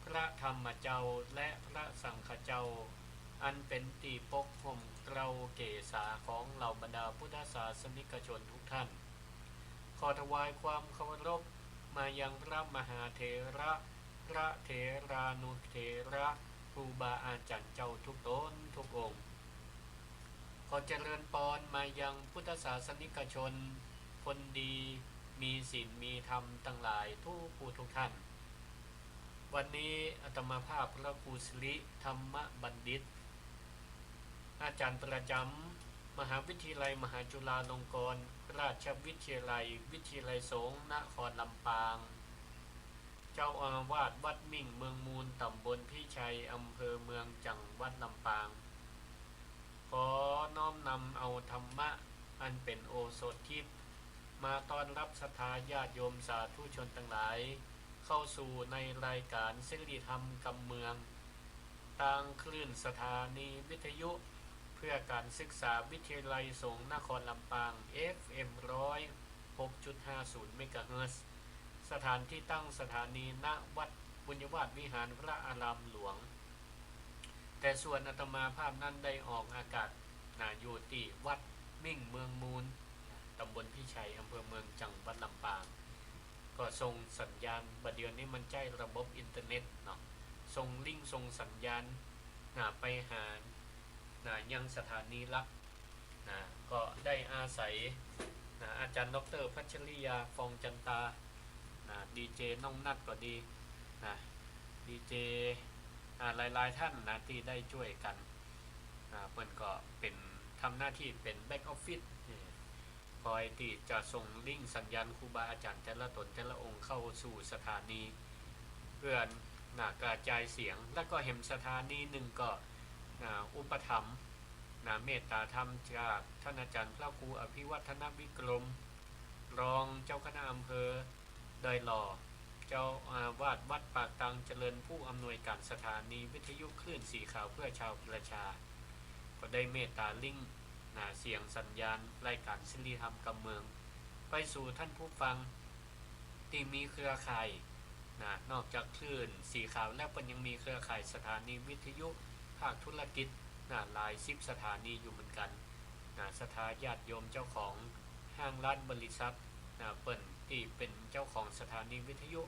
พระธรรมเจ้าและพระสังฆเจ้าอันเป็นตีปกห่มเกลาเกศาของเหล่าบรรดาพุทธศาสนิกชนทุกท่านขอถวายความเคารพมายังพระมหาเถระพระเถรานุเถระครูบาอาจารย์เจ้าทุกตนทุกองค์ขอเจริญพรมายังพุทธศาสนิกชนคนดีมีศีลมีธรรมทั้งหลายทุกผู้ทุกท่านวันนี้อาตมาภาพพระครูสิริธรรมบัณฑิตอาจารย์ประจำมหาวิทยาลัยมหาจุฬาลงกรณราชวิทยาลัยวิทยาลัยสงฆ์นครลำปางเจ้าอาวาสวัดมิ่งเมืองมูลตำบลพิชัยอำเภอเมืองจังหวัดลำปางขอน้อมนำเอาธรรมะอันเป็นโอสถทิพย์มาต้อนรับศรัทธาญาติโยมสาธุชนทั้งหลายเข้าสู่ในรายการศิริธรรมกำเมืองทางคลื่นสถานีวิทยุเพื่อการศึกษาวิทยาลัยสงฆ์นครลำปาง FM 106.50 เมกะเฮิรตซ์สถานที่ตั้งสถานีณวัดบุญวาทวิหารพระอารามหลวงแต่ส่วนอาตมาภาพนั้นได้ออกอากาศอยู่ที่วัดมิ่งเมืองมูลตำบลพิชัยอำเภอเมืองจังหวัดลำปางก็ส่งสัญญาณบัดเดี๋ยวนี้มันใช้ระบบอินเทอร์เน็ตเนาะส่งลิงก์ส่งสัญญาณไปหายังสถานีหลักก็ได้อาศัยอาจารย์ดร.พัชริยาฟองจันตาดีเจน้องนัดก็ดีดีเจหลายๆท่านที่ได้ช่วยกันเพิ่นก็เป็นทำหน้าที่เป็นแบ็กออฟฟิศคอยที่จะส่งลิงก์สัญญาณครูบาอาจารย์แต่ละตนแต่ละองค์เข้าสู่สถานีเพื่อกระจายเสียงแล้วก็เห็นสถานีหนึ่งก็อุปถัมภ์เมตตาธรรมจากท่านอาจารย์พระครูอภิวัฒนวิกรมรองเจ้าคณะอำเภอดอยหล่อเจ้าอาวาสวัดปากตังเจริญผู้อำนวยการสถานีวิทยุคลื่นสีขาวเพื่อชาวประชาก็ได้เมตตาลิงก์เสียงสัญญาณรายการศิริธรรมกำเมืองไปสู่ท่านผู้ฟังที่มีเครือข่ายนอกจากคลื่นสีขาวแล้วยังมีเครือข่ายสถานีวิทยุภาคธุรกิจหลาย10 สถานีอยู่เหมือนกันศรัทธาญาติโยมเจ้าของห้างร้านบริษัทเปิ้นที่เป็นเจ้าของสถานีวิทยุ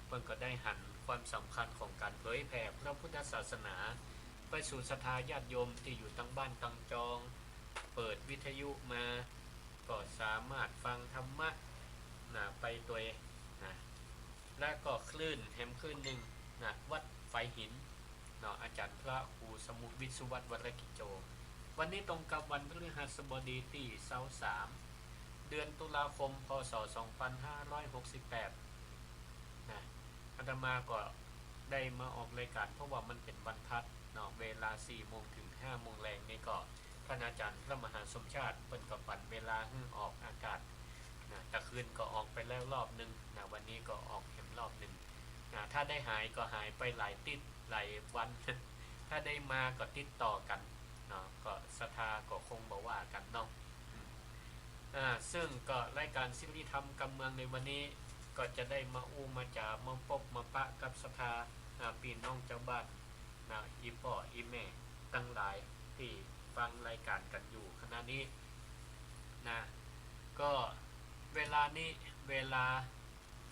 เปิ้นก็ได้หันความสำคัญของการเผยแผ่พระพุทธศาสนาไปสู่ศรัทธาญาติโยมที่อยู่ตั้งบ้านตั้งจองเปิดวิทยุมาก็สามารถฟังธรรมะไปตัวและก็คลื่นแหมคลื่นหนึ่งวัดไฟหินอาจารย์พระครูสมุทรวิสุวัตรวรกิจโจวันนี้ตรงกับวันพฤหัสบดีที่23 เดือนตุลาคมพศ 2568อาตมาก็ได้มาออกรายการเพราะว่ามันเป็นวันพัดเวลา 4 โมงถึง 5 โมงแรงนี่ก็ท่านอาจารย์พระมหาสมชาติเปิ้นก็ปั่นเวลาออกอากาศตะคืนก็ออกไปแล้วรอบนึงวันนี้ก็ออกเข็มรอบนึงถ้าได้หายก็หายไปหลายวัน ถ้าได้มาก็ติดต่อกันก็ศรัทธาก็คงบอกว่ากันเนาะซึ่งก็รายการศิริธรรมกำเมืองในวันนี้ก็จะได้มาอู้มาจามาพบมาปะกับศรัทธา พี่น้องเจ้าบ้านอีพ่ออีแม่ตั้งหลายที่ฟังรายการกันอยู่ขณะนี้นะก็เวลานี้เวลา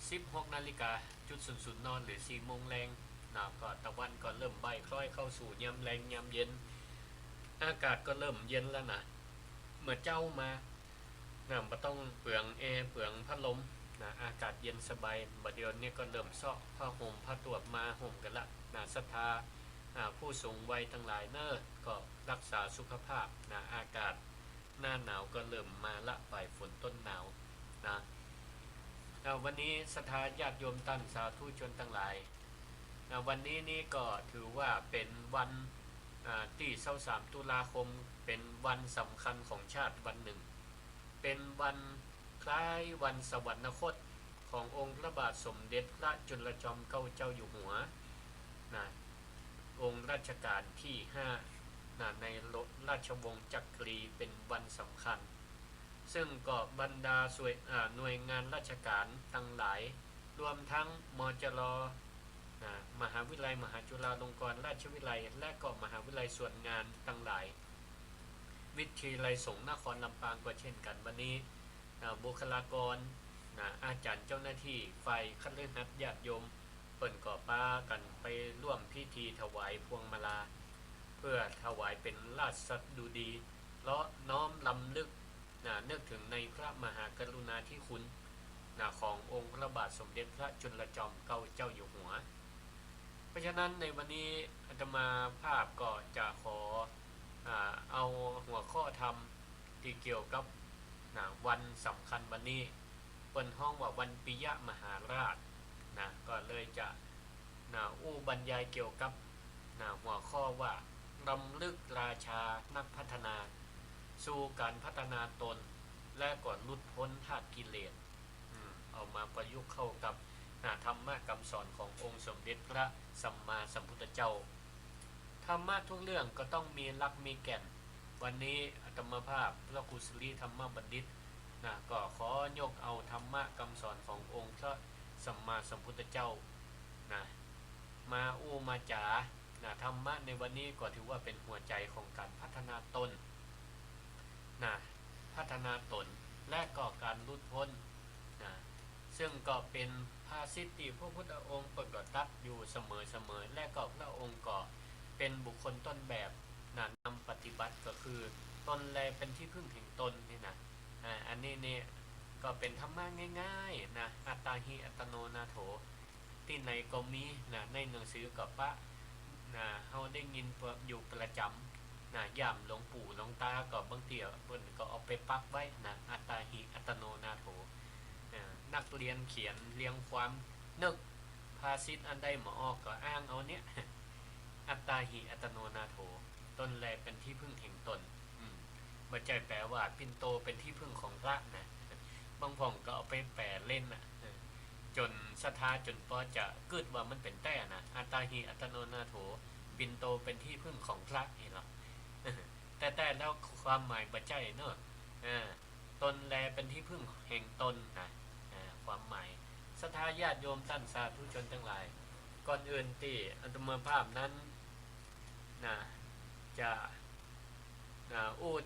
16:00 น.นอนหรือ 4 โมงแรงนะก็ตะวันก็เริ่มใบคล้อยเข้าสู่ยามแรงยามเย็นอากาศก็เริ่มเย็นแล้วนะเมื่อเจ้ามานะไม่ต้องเปลืองแอร์เปลืองพัดลมนะอากาศเย็นสบายบัดเดี๋ยวนี้ก็เริ่มเซาะผ้าห่มผ้าตวบมาห่มกันละนะศรัทธาผู้สูงวัยทั้งหลายเนอะก็รักษาสุขภาพนะอากาศหน้าหนาวก็เริ่มมาละปลายฝนต้นหนาวนะวันนี้ศรัทธาญาติโยมท่านสาธุชนทั้งหลายวันนี้นี่ก็ถือว่าเป็นวันที่23 ตุลาคมเป็นวันสำคัญของชาติวันหนึ่งเป็นวันคล้ายวันสวรรคตขององค์พระบาทสมเด็จพระจุลจอมเกล้าเจ้าอยู่หัวนะองค์รัชกาลที่5นะในราชวงศ์จักรีเป็นวันสำคัญซึ่งก็บรรดาหน่วยงานราชการทั้งหลายรวมทั้งมจรมหาวิทยาลัยมหาจุฬาลงกรณราชวิทยาลัยและก็มหาวิทยาลัยส่วนงานทั้งหลายวิทยาลัยสงฆ์นครลำปางก็เช่นกันวันนี้บุคลากรอาจารย์เจ้าหน้าที่ฝ่ายคัดเลือกนัดญาติโยมเปิ่นก่อป้ากันไปร่วมพิธีถวายพวงมาลาเพื่อถวายเป็นราชดุดีและน้อมลำลึกนึกถึงในพระมหากรุณาธิคุณขององค์พระบาทสมเด็จพระจุลจอมเกล้าเจ้าอยู่หัวเพราะฉะนั้นในวันนี้อาตมาภาพก็จะขอเอาหัวข้อธรรมที่เกี่ยวกับวันสำคัญวันนี้เป็นห้องว่าวันปิยมหาราชก็เลยจะบรรยายเกี่ยวกับหัวข้อว่ารำลึกราชานักพัฒนาสู่การพัฒนาตนและก่อนหลุดพ้นธาตุกิเลสเอามาประยุกต์เข้ากับธรรมะคำสอนขององค์สมเด็จพระสัมมาสัมพุทธเจ้าธรรมะทุกเรื่องก็ต้องมีหลักมีแก่นวันนี้อาตมาภาพพระครูสิริธรรมบัณฑิตก็ขอยกเอาธรรมะคำสอนขององค์พระสัมมาสัมพุทธเจ้ามามาจ๋าธรรมะในวันนี้ก็ถือว่าเป็นหัวใจของการพัฒนาตนพัฒนาตนและก็การหลุดพ้นซึ่งก็เป็นภาษิตที่พระพุทธองค์ประกาศอยู่เสมอและก็พระองค์ก็เป็นบุคคลต้นแบบนำปฏิบัติก็คือตนแลเป็นที่พึ่งแห่งตนนี่นะอันนี้เนี่ยก็เป็นธรรมะง่ายๆอัตตาหิอัตโนนาโถที่ไหนก็มีในหนังสือกับพระเขาได้ยินอยู่ประจำย่ำหลวงปู่หลวงตาก็บางทีเพิ่นก็เอาไปปักไว้อัตตาหิอัตโนนาโถนักเรียนเขียนเรียงความนึกภาษิตอันใดหมอออกก็อ้างเอาเนี้ยอัตตาหิอัตโนนาโถตนแลเป็นที่พึ่งแห่งตนบ่ใจแปลว่าปิ่นโตเป็นที่พึ่งของพระบางพ่องก็เอาไปแปลเล่นจนศรัทธาจนพอจะเกิดว่ามันเป็นแต่อัตตาหิอัตโนนาโถปิ่นโตเป็นที่พึ่งของพระนี่หรอแต่แล้วความหมายบ่ใจเนอะตนแลเป็นที่พึ่งแห่งตนความหมายศรัทธาญาติโยมท่านสาธุชนทั้งหลายก่อนอื่นที่อาตมาภาพนั้นจะ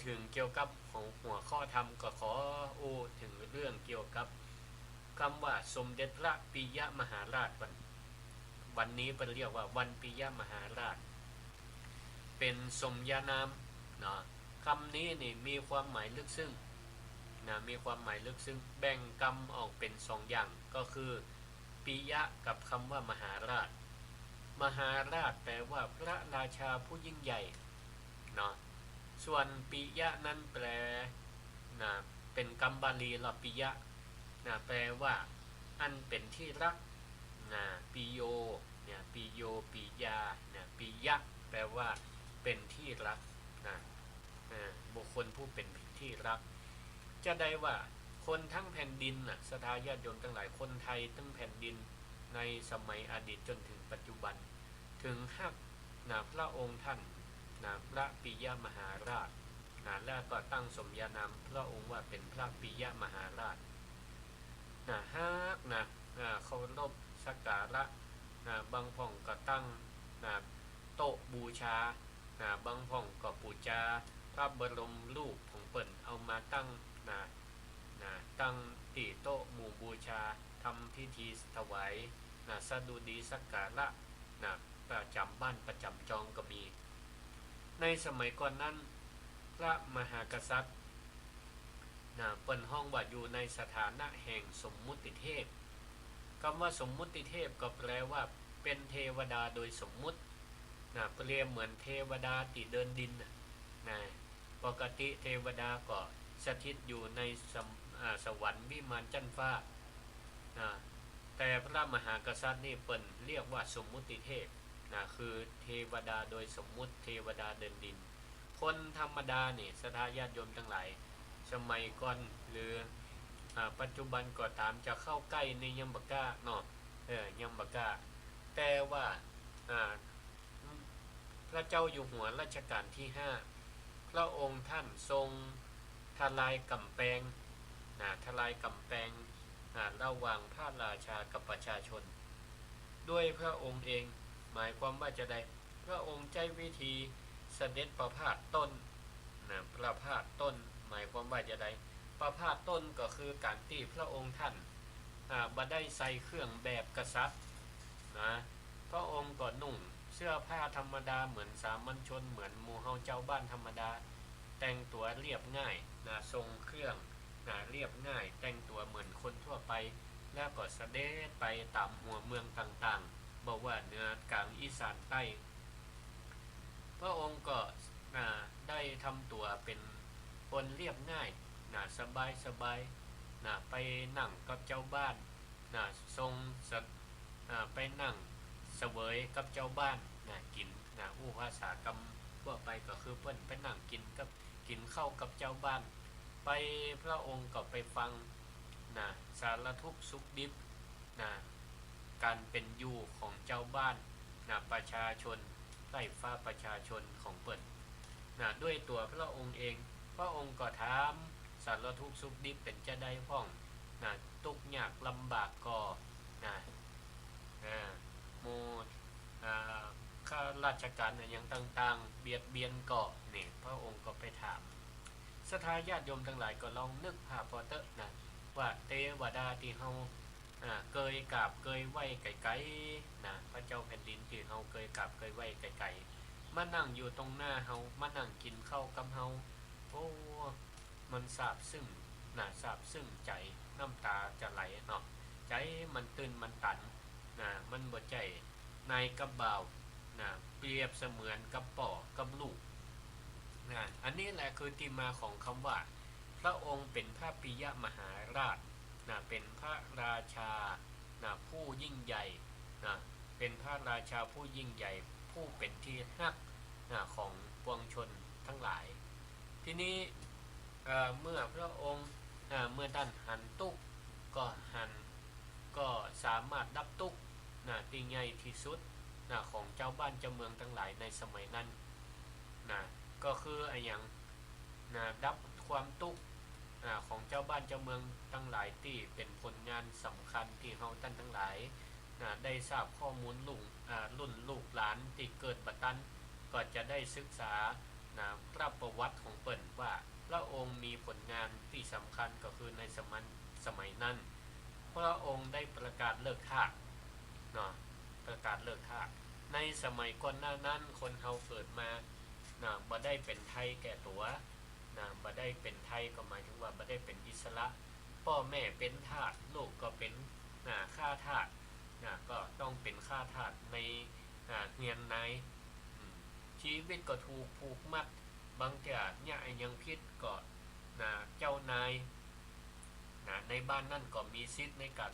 ถึงเกี่ยวกับของหัวข้อธรรมก็ขอถึงเรื่องเกี่ยวกับคำว่าสมเด็จพระปิยมหาราชวันนี้เป็นเรียกว่าวันปิยมหาราชเป็นสมญานามคำนี้นี่มีความหมายลึกซึ้งมีความหมายลึกซึ้งแบ่งกรรมออกเป็นสองอย่างก็คือปิยะกับคำว่ามหาราชมหาราชแปลว่าพระราชาผู้ยิ่งใหญ่ส่วนปิยะนั้นแปลเป็นคำบาลีละปิยะแปลว่าอันเป็นที่รักปิโยปิโยปิยาปิยะแปลว่าเป็นที่รักบุคคลผู้เป็นที่รักจะได้ว่าคนทั้งแผ่นดินศรัทธาญาติโยมทั้งหลายคนไทยทั้งแผ่นดินในสมัยอดีตจนถึงปัจจุบันถึงฮักพระองค์ท่านพระปิยมหาราชแล้วก็ตั้งสมญานามพระองค์ว่าเป็นพระปิยมหาราชฮักเคารพสักการะ นะบางพ่องก็ตั้งนะโต๊ะบูชานะบางพ่องก็ปูชาพระบรมรูปของเปิ่นเอามาตั้งนะตั้งที่โต๊ะหมู่บูชาทำพิธีถวายนะสดุดีสักการะนะประจำบ้านประจำจองก็มีในสมัยก่อนนั้นพระมหากษัตริย์นะเปิ่นห้องว่าอยู่ในสถานะแห่งสมมุติเทพคำว่าสมมุติเทพก็แปลว่าเป็นเทวดาโดยสมมุตินะเปรียบเหมือนเทวดาที่เดินดินนะปกติเทวดาก็สถิตอยู่ในสวรรค์วิมานจันทร์ฟ้านะแต่พระมหากษัตริย์นี่เปิ่นเรียกว่าสมมุติเทพนะคือเทวดาโดยสมมุติเทวดาเดินดินคนธรรมดานี่ศรัทธาญาติโยมทั้งหลายสมัยก่อนหรือปัจจุบันก็ตามจะเข้าใกล้ในยังบกล้าเนาะยังบกล้าแต่ว่าพระเจ้าอยู่หัวรัชกาลที่5พระองค์ท่านทรงทลายกำแพงทลายกำแพงระหว่างพระราชากับประชาชนด้วยพระองค์เองหมายความว่าจะได้พระองค์ใช้วิธีเสด็จประพาสต้นประพาสต้นหมายความว่าจะได้ประพาสต้นก็คือการที่พระองค์ท่านบ่ได้ใส่เครื่องแบบกษัตริย์นะพระองค์ก็นุ่งเสื้อผ้าธรรมดาเหมือนสามัญชนเหมือนหมู่เฮาเจ้าบ้านธรรมดาแต่งตัวเรียบง่ายทรงเครื่องเรียบง่ายแต่งตัวเหมือนคนทั่วไปแล้วก็เสด็จไปตามหัวเมืองต่างๆบอกว่าเหนือกลางอีสานใต้พระองค์ก็ได้ทำตัวเป็นคนเรียบง่ายสบายไปนั่งกับเจ้าบ้านทรงไปนั่งเสวยกับเจ้าบ้านกินอู้ภาษากรรมทั่วไปก็คือเพิ่นไปนั่งกินข้าวกับเจ้าบ้านไปพระองค์ก็ไปฟังสารทุกข์สุขดิบการเป็นอยู่ของเจ้าบ้านประชาชนไร่ฟ้าประชาชนของเพิ่นด้วยตัวพระองค์เองพระองค์ก็ถามสารทุกข์สุขดิบเป็นจะได้พ้องทุกข์ยากลำบากก็โมข้าราชการอย่างต่างๆเบียดเบียนเกาะนี่พระองค์ก็ไปถามศรัทธาญาติโยมทั้งหลายก็ลองนึกภาพพอเตอะว่าเทวดาที่เฮาเกยกราบเกยไหวไก่พระเจ้าแผ่นดินที่เฮาเกยกราบเกยไหวไก่มานั่งอยู่ตรงหน้าเฮามานั่งกินข้าวกับเฮาโอ้มันซาบซึ้งซาบซึ้งใจน้ำตาจะไหลเนาะใจมันตื่นมันตันมันบ่ใจนายกับบ่าวเปรียบเสมือนกับป่อกับลูกอันนี้แหละคือที่มาของคำว่าพระองค์เป็นพระปิยมหาราชเป็นพระราชาผู้ยิ่งใหญ่เป็นพระราชาผู้ยิ่งใหญ่ผู้เป็นที่รักของปวงชนทั้งหลายทีนี้เมื่อพระองค์เมื่อท่านหันตุกก็สามารถดับตุกที่ใหญ่ที่สุดของเจ้าบ้านเจ้าเมืองทั้งหลายในสมัยนั้นก็คืออย่างดับความตุกของเจ้าบ้านเจ้าเมืองทั้งหลายที่เป็นผลงานสำคัญที่เฮาท่านทั้งหลายได้ทราบข้อมูลรุ่นลูกหลานที่เกิดบัดนั้นก็จะได้ศึกษาพระประวัติของเปิ่นว่าพระองค์มีผลงานที่สำคัญก็คือในสมัยนั้นพระองค์ได้ประกาศเลิกทาสประกาศเลิกทาสในสมัยก่อนหน้านั้นคนเฮาเกิดมาบ่ได้เป็นไทยแก่ตัวบ่ได้เป็นไทยก็หมายถึงว่าบ่ได้เป็นอิสระพ่อแม่เป็นทาสลูกก็เป็นข้าทาสก็ต้องเป็นข้าทาสในเฮียนนายชีวิตก็ถูกผูกมัดบางทีเนี่ยยังพิษก็เจ้านายในบ้านนั่นก็มีสิทธิ์ในการ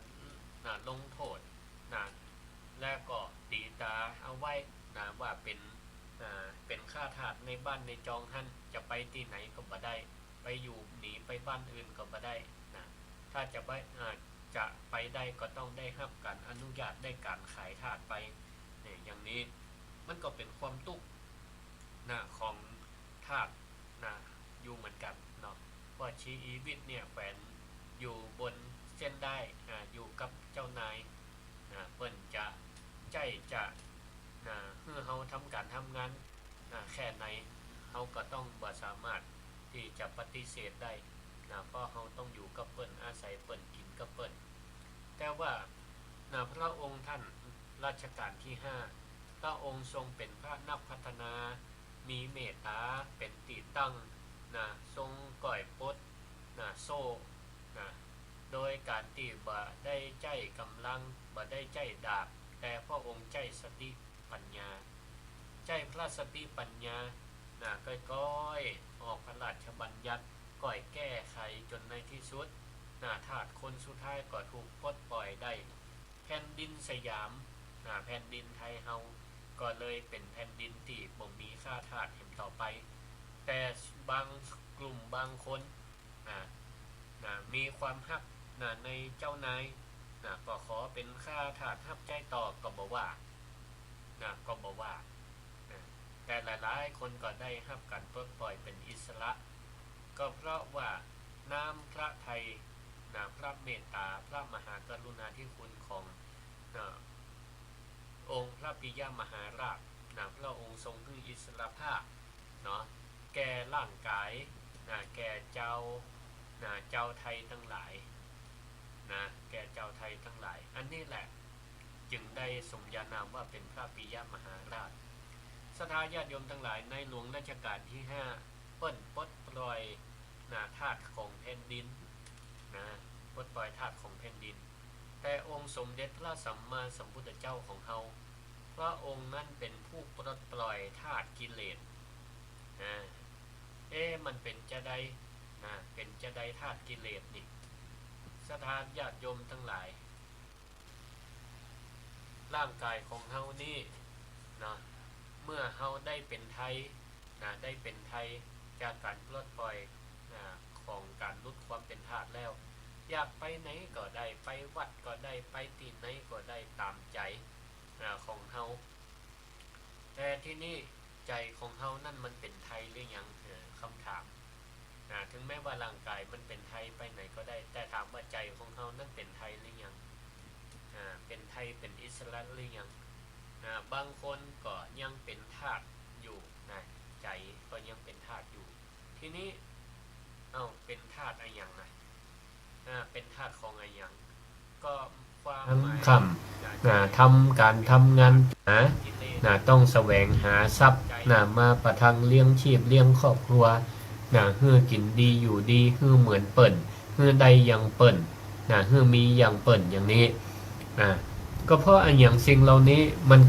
ลงโทษและก็ตีตาเอาไว้ว่าเป็นข้าทาสในบ้านในจองท่านจะไปที่ไหนก็บ่ได้ไปอยู่หนีไปบ้านอื่นก็บ่ได้ถ้าจะไปได้ก็ต้องได้รับการอนุญาตได้การขายทาสไปอย่างนี้มันก็เป็นความทุกข์ของทาสอยู่เหมือนกันเนาะว่าชีวิตเนี่ยแฝงอยู่บนเส้นได้อยู่กับเจ้านายเปิ้นจะใจ ใจจะเมื่อเฮาทำการทำงานแค่ไหนเฮาก็ต้องบ่สามารถที่จะปฏิเสธได้เพราะเฮาต้องอยู่กับเปิ้นอาศัยเปิ้นกินกับเปิ้นแต่ว่าพระองค์ท่านรัชกาลที่5พระองค์ทรงเป็นพระนักพัฒนามีเมตตาเป็นที่ตั้งทรงก่อยปลดโซ่โดยการที่บ่ได้ใจกำลังบ่ได้ใจดาบแต่พระองค์ใจสติปัญญาใจพระสติปัญญาก้อยๆออกพระราชบัญญัติก่อยแก้ไขจนในที่สุดทาสคนสุดท้ายก็ถูกปลดปล่อยได้แผ่นดินสยามแผ่นดินไทยเฮาก็เลยเป็นแผ่นดินที่บ่มีค่าทาสแห่งต่อไปแต่บางกลุ่มบางคนมีความฮักในเจ้านายก็ขอเป็นค่าทาสฮับใจต่อก็บ่ว่าแต่หลายๆคนก็ได้รับการปลดปล่อยเป็นอิสระก็เพราะว่าน้ำพระไทยพระเมตตาพระมหากรุณาธิคุณขององค์พระปิยมหาราชพระองค์ทรงให้อิสรภาพแก่ร่างกายแก่เจ้าไทยทั้งหลายแก่เจ้าไทยทั้งหลายอันนี้แหละจึงได้สมญานามว่าเป็นพระปิยมหาราชศรัทธาญาติโยมทั้งหลายในหลวงรัชกาลที่5เปิ้นปลดปล่อยทาสของแผ่นดินปลดปล่อยทาสของแผ่นดินแต่องค์สมเด็จพระสัมมาสัมพุทธเจ้าของเฮาพระองค์นั้นเป็นผู้ปลดปล่อยทาสกิเลสมันเป็นจะได้เป็นจะได้ธาตุกิเลสนี่ศรัทธาญาติโยมทั้งหลายร่างกายของเฮานี่เมื่อเฮาได้เป็นไทยได้เป็นไทยจากการปลดปล่อยของการลดความเป็นทาสแล้วอยากไปไหนก็ได้ไปวัดก็ได้ไปที่ไหนก็ได้ตามใจของเฮาแต่ที่นี่ใจของเฮานั่นมันเป็นไทยหรือยังคำถามถึงแม้ว่าร่างกายมันเป็นไทยไปไหนก็ได้แต่ถามว่าใจของเฮานั่นเป็นไทยหรือยังเป็นไทยเป็นอิสระหรือยังบางคนก็ยังเป็นทาสอยู่ใจก็ยังเป็นทาสอยู่ทีนี้เป็นทาสอะไรอย่างเป็นทาสของอะไรอย่างก็ความหมายทำการทำงานต้องแสวงหาทรัพย์มาประทังเลี้ยงชีพเลี้ยงครอบครัวเฮือกินดีอยู่ดีเฮือเหมือนเปิ่นเฮือใดอย่างเปิ่นเฮือมีอย่างเปิ่นอย่างนี้ก็เพราะอันอย่างสิ่งเหล่านี้มัน